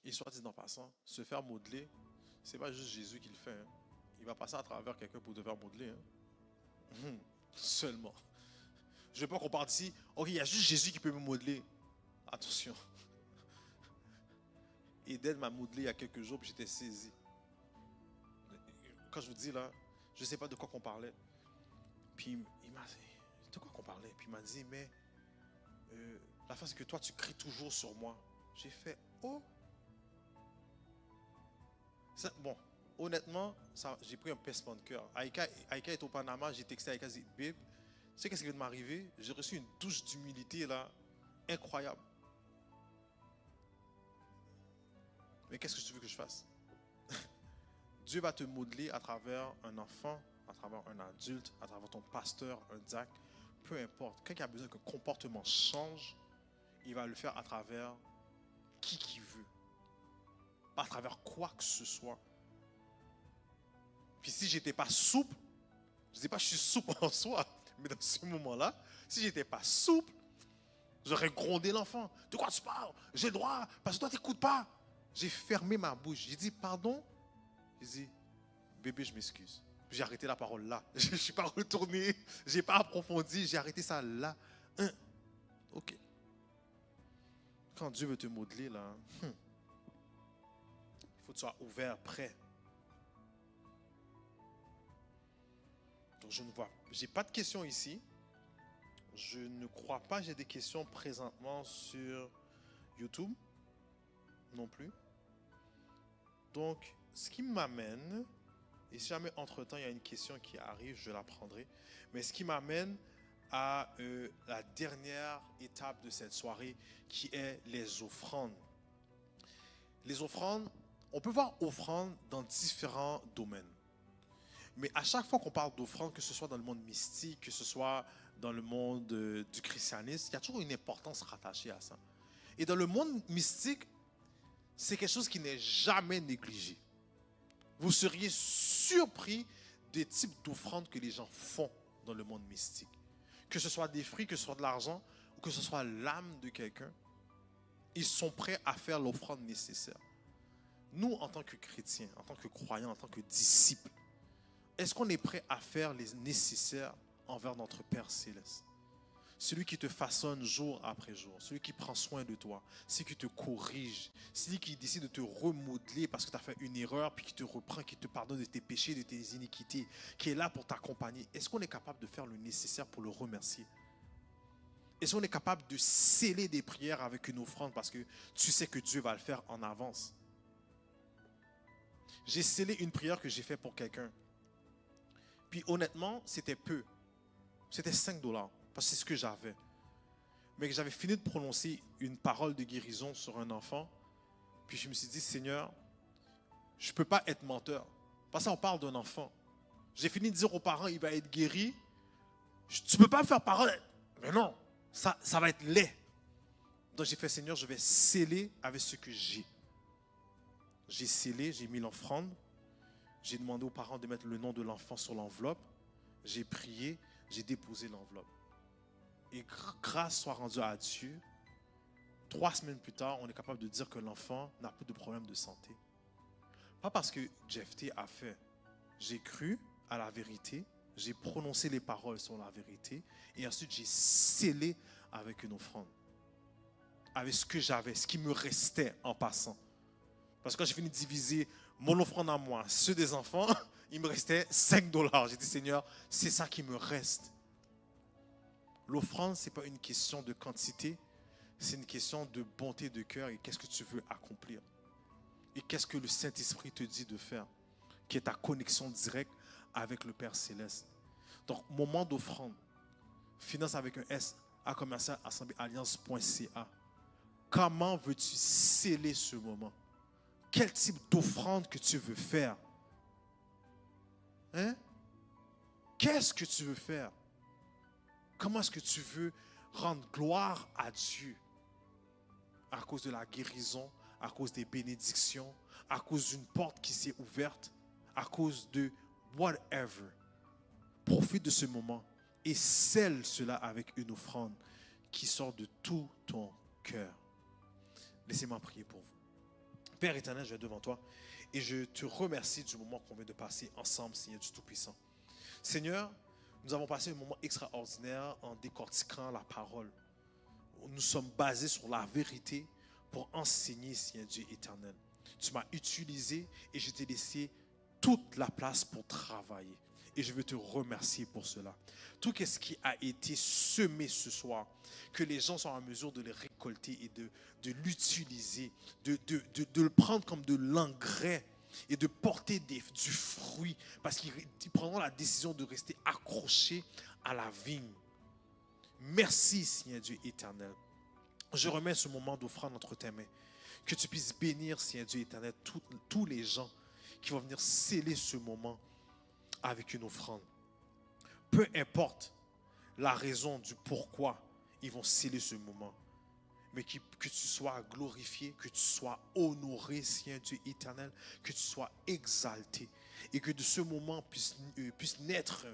Et soit dit en passant, se faire modeler, ce n'est pas juste Jésus qui le fait. Hein. Il va passer à travers quelqu'un pour te faire modeler. Hein. Seulement. Je ne veux pas qu'on parte ici. Ok, il y a juste Jésus qui peut me modeler. Attention. Eden m'a modelé il y a quelques jours, puis j'étais saisi. Quand je vous dis là, je ne sais pas de quoi qu'on parlait. Puis il m'a dit, de quoi qu'on parlait? Puis il m'a dit, mais la face c'est que toi, tu cries toujours sur moi. J'ai fait, oh. Ça, bon, honnêtement, j'ai pris un pincement de cœur. Aïka est au Panama, j'ai texté Aïka, j'ai dit, babe, tu sais qu'est-ce qui vient de m'arriver? J'ai reçu une douche d'humilité là, incroyable. Mais qu'est-ce que tu veux que je fasse? Dieu va te modeler à travers un enfant, à travers un adulte, à travers ton pasteur, un diacre, peu importe. Quelqu'un qui a besoin qu'un comportement change, il va le faire à travers qui veut. Pas à travers quoi que ce soit. Puis si je n'étais pas souple, je ne dis pas que je suis souple en soi, mais dans ce moment-là, si je n'étais pas souple, j'aurais grondé l'enfant. De quoi tu parles? J'ai le droit, parce que toi, tu n'écoutes pas. J'ai fermé ma bouche. J'ai dit, pardon. J'ai dit, bébé, je m'excuse. J'ai arrêté la parole là. Je ne suis pas retourné. Je n'ai pas approfondi. J'ai arrêté ça là. Ok. Quand Dieu veut te modeler là, il faut que tu sois ouvert, prêt. Donc je ne vois, j'ai pas de questions ici. Je ne crois pas que j'ai des questions présentement sur YouTube non plus. Donc, ce qui m'amène, et si jamais entre-temps il y a une question qui arrive, je la prendrai, mais ce qui m'amène à la dernière étape de cette soirée qui est les offrandes. Les offrandes, on peut voir offrandes dans différents domaines. Mais à chaque fois qu'on parle d'offrandes, que ce soit dans le monde mystique, que ce soit dans le monde du christianisme, il y a toujours une importance rattachée à ça. Et dans le monde mystique, c'est quelque chose qui n'est jamais négligé. Vous seriez surpris des types d'offrandes que les gens font dans le monde mystique. Que ce soit des fruits, que ce soit de l'argent, ou que ce soit l'âme de quelqu'un, ils sont prêts à faire l'offrande nécessaire. Nous, en tant que chrétiens, en tant que croyants, en tant que disciples, est-ce qu'on est prêt à faire les nécessaires envers notre Père Céleste? celui qui te façonne jour après jour, celui qui prend soin de toi, celui qui te corrige, celui qui décide de te remodeler parce que tu as fait une erreur, puis qui te reprend, qui te pardonne de tes péchés, de tes iniquités, qui est là pour t'accompagner. Est-ce qu'on est capable de faire le nécessaire pour le remercier? Est-ce qu'on est capable de sceller des prières avec une offrande parce que tu sais que Dieu va le faire en avance? J'ai scellé une prière que j'ai faite pour quelqu'un. Puis honnêtement, c'était peu. C'était $5. Parce que c'est ce que j'avais. Mais que j'avais fini de prononcer une parole de guérison sur un enfant. Puis je me suis dit, Seigneur, je ne peux pas être menteur. Parce qu'on parle d'un enfant. J'ai fini de dire aux parents, il va être guéri. Tu ne peux pas me faire parole. Mais non, ça va être laid. Donc j'ai fait, Seigneur, je vais sceller avec ce que j'ai. J'ai scellé, j'ai mis l'offrande. J'ai demandé aux parents de mettre le nom de l'enfant sur l'enveloppe. J'ai prié, j'ai déposé l'enveloppe. Et grâce soit rendue à Dieu, 3 semaines plus tard, on est capable de dire que l'enfant n'a plus de problème de santé. Pas parce que Jephté a fait. J'ai cru à la vérité, j'ai prononcé les paroles sur la vérité, et ensuite j'ai scellé avec une offrande. Avec ce que j'avais, ce qui me restait en passant. Parce que quand j'ai fini de diviser mon offrande à moi, ceux des enfants, il me restait $5. J'ai dit, Seigneur, c'est ça qui me reste. L'offrande, ce n'est pas une question de quantité, c'est une question de bonté de cœur et qu'est-ce que tu veux accomplir. Et qu'est-ce que le Saint-Esprit te dit de faire, qui est ta connexion directe avec le Père Céleste. Donc, moment d'offrande, finance avec un S, à commercial, assembléalliance.ca. Comment veux-tu sceller ce moment? Quel type d'offrande que tu veux faire? Hein? Qu'est-ce que tu veux faire? Comment est-ce que tu veux rendre gloire à Dieu? À cause de la guérison, à cause des bénédictions, à cause d'une porte qui s'est ouverte, à cause de whatever. Profite de ce moment et scelle cela avec une offrande qui sort de tout ton cœur. Laissez-moi prier pour vous. Père éternel, je viens devant toi et je te remercie du moment qu'on vient de passer ensemble, Seigneur du Tout-Puissant. Seigneur, nous avons passé un moment extraordinaire en décortiquant la parole. Nous sommes basés sur la vérité pour enseigner, Seigneur Dieu éternel. Tu m'as utilisé et je t'ai laissé toute la place pour travailler. Et je veux te remercier pour cela. Tout ce qui a été semé ce soir, que les gens sont en mesure de le récolter et de l'utiliser, de le prendre comme de l'engrais et de porter du fruit, parce qu'ils prendront la décision de rester accrochés à la vigne. Merci, Seigneur Dieu éternel. Je remets ce moment d'offrande entre tes mains. Que tu puisses bénir, Seigneur Dieu éternel, tous les gens qui vont venir sceller ce moment avec une offrande. Peu importe la raison du pourquoi ils vont sceller ce moment, mais que tu sois glorifié, que tu sois honoré, Seigneur Dieu éternel, que tu sois exalté et que de ce moment puisse naître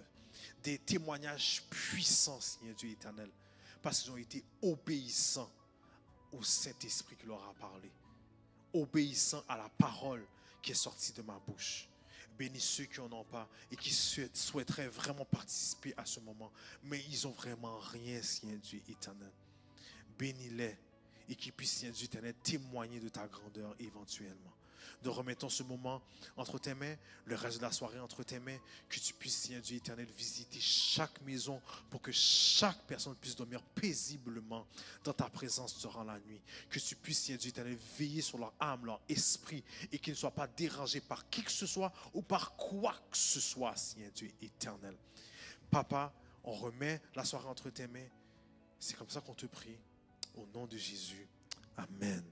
des témoignages puissants, Seigneur Dieu éternel, parce qu'ils ont été obéissants au Saint-Esprit qui leur a parlé, obéissants à la parole qui est sortie de ma bouche. Bénis ceux qui n'en ont pas et qui souhaiteraient vraiment participer à ce moment, mais ils n'ont vraiment rien, Seigneur Dieu éternel. Bénis-les et qu'ils puissent, Seigneur Dieu éternel, témoigner de ta grandeur éventuellement. Nous remettons ce moment entre tes mains, le reste de la soirée entre tes mains, que tu puisses, Seigneur Dieu éternel, visiter chaque maison pour que chaque personne puisse dormir paisiblement dans ta présence durant la nuit. Que tu puisses, Seigneur Dieu éternel, veiller sur leur âme, leur esprit et qu'ils ne soient pas dérangés par qui que ce soit ou par quoi que ce soit, Seigneur Dieu éternel. Papa, on remet la soirée entre tes mains. C'est comme ça qu'on te prie. Au nom de Jésus. Amen.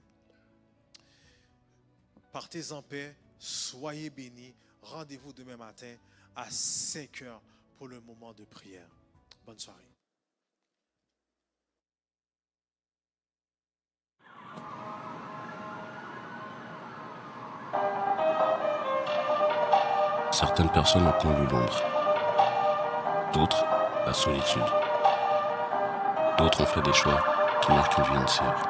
Partez en paix, soyez bénis. Rendez-vous demain matin à 5 heures pour le moment de prière. Bonne soirée. Certaines personnes ont connu l'ombre, d'autres la solitude, d'autres ont fait des choix qui marquent une vie entière.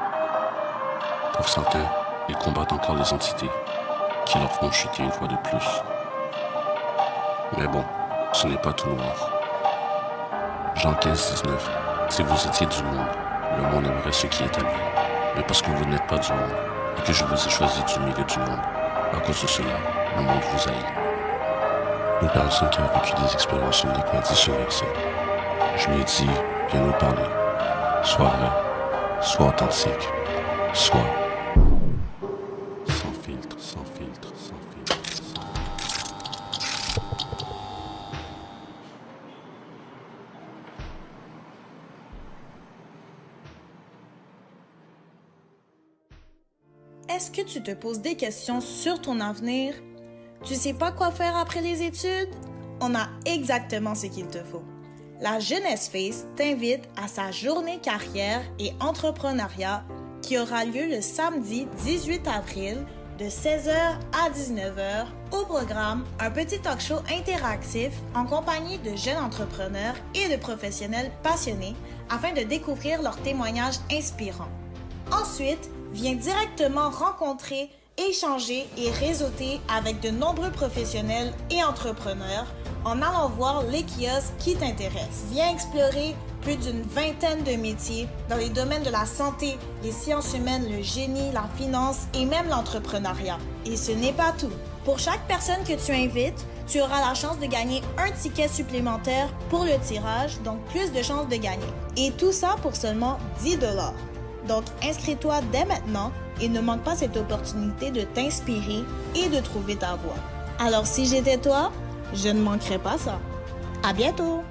Pour certains, ils combattent encore les entités qui leur font chuter une fois de plus. Mais bon, ce n'est pas tout noir. Jean 15, 19. Si vous étiez du monde, le monde aimerait ce qui est à lui. Mais parce que vous n'êtes pas du monde, et que je vous ai choisi du milieu du monde, à cause de cela, le monde vous haït. Une personne qui a vécu des expériences uniques m'a dit ce verset. Je lui ai dit, viens nous parler. Sois vrai, sois authentique, sois sans filtre, sans filtre, sans filtre, sans filtre. Est-ce que tu te poses des questions sur ton avenir? Tu sais pas quoi faire après les études? On a exactement ce qu'il te faut. La Jeunesse Face t'invite à sa journée carrière et entrepreneuriat qui aura lieu le samedi 18 avril de 16h à 19h. Au programme, un petit talk show interactif en compagnie de jeunes entrepreneurs et de professionnels passionnés afin de découvrir leurs témoignages inspirants. Ensuite, viens directement rencontrer, échanger et réseauter avec de nombreux professionnels et entrepreneurs en allant voir les kiosques qui t'intéressent. Viens explorer plus d'une vingtaine de métiers dans les domaines de la santé, les sciences humaines, le génie, la finance et même l'entrepreneuriat. Et ce n'est pas tout. Pour chaque personne que tu invites, tu auras la chance de gagner un ticket supplémentaire pour le tirage, donc plus de chances de gagner. Et tout ça pour seulement 10 $. Donc, inscris-toi dès maintenant et ne manque pas cette opportunité de t'inspirer et de trouver ta voie. Alors, si j'étais toi, je ne manquerais pas ça. À bientôt!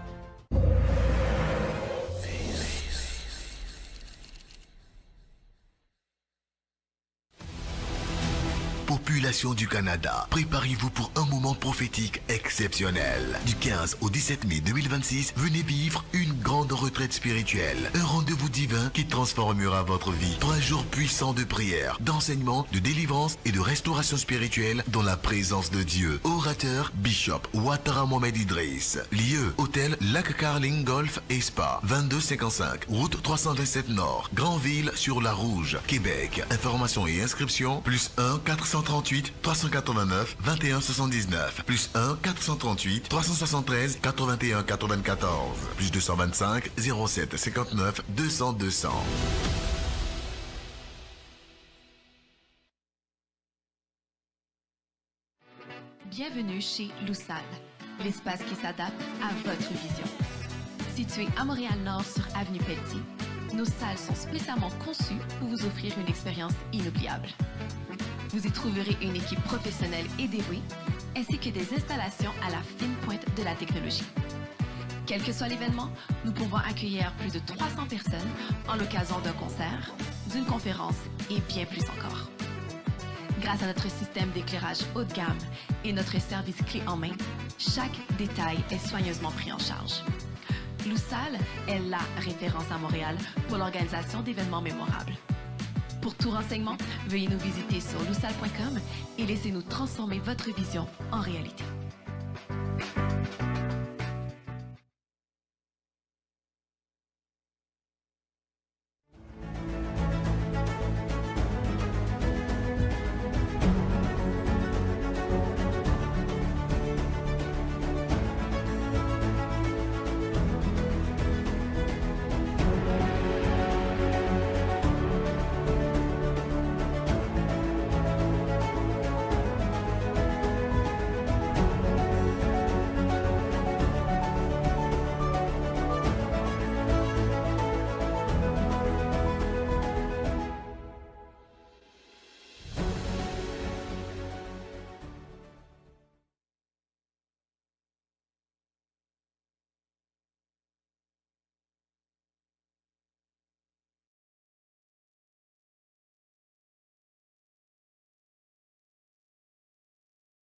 Population du Canada, préparez-vous pour un moment prophétique exceptionnel. Du 15 au 17 mai 2026, venez vivre une grande retraite spirituelle. Un rendez-vous divin qui transformera votre vie. 3 jours puissants de prière, d'enseignement, de délivrance et de restauration spirituelle dans la présence de Dieu. Orateur, Bishop Ouattara Mohamed Idriss. Lieu, hôtel Lac Carling Golf et Spa, 2255, route 327 Nord, Granville sur la Rouge, Québec. Informations et inscriptions, +1 438 389 21 79, +1 438 373 81 94, +225 07 59 200 200. Bienvenue chez Loussal, l'espace qui s'adapte à votre vision. Situé à Montréal-Nord sur Avenue Pelletier, nos salles sont spécialement conçues pour vous offrir une expérience inoubliable. Vous y trouverez une équipe professionnelle et dévouée, ainsi que des installations à la fine pointe de la technologie. Quel que soit l'événement, nous pouvons accueillir plus de 300 personnes en l'occasion d'un concert, d'une conférence et bien plus encore. Grâce à notre système d'éclairage haut de gamme et notre service clé en main, chaque détail est soigneusement pris en charge. Loussal est la référence à Montréal pour l'organisation d'événements mémorables. Pour tout renseignement, veuillez nous visiter sur loussal.com et laissez-nous transformer votre vision en réalité.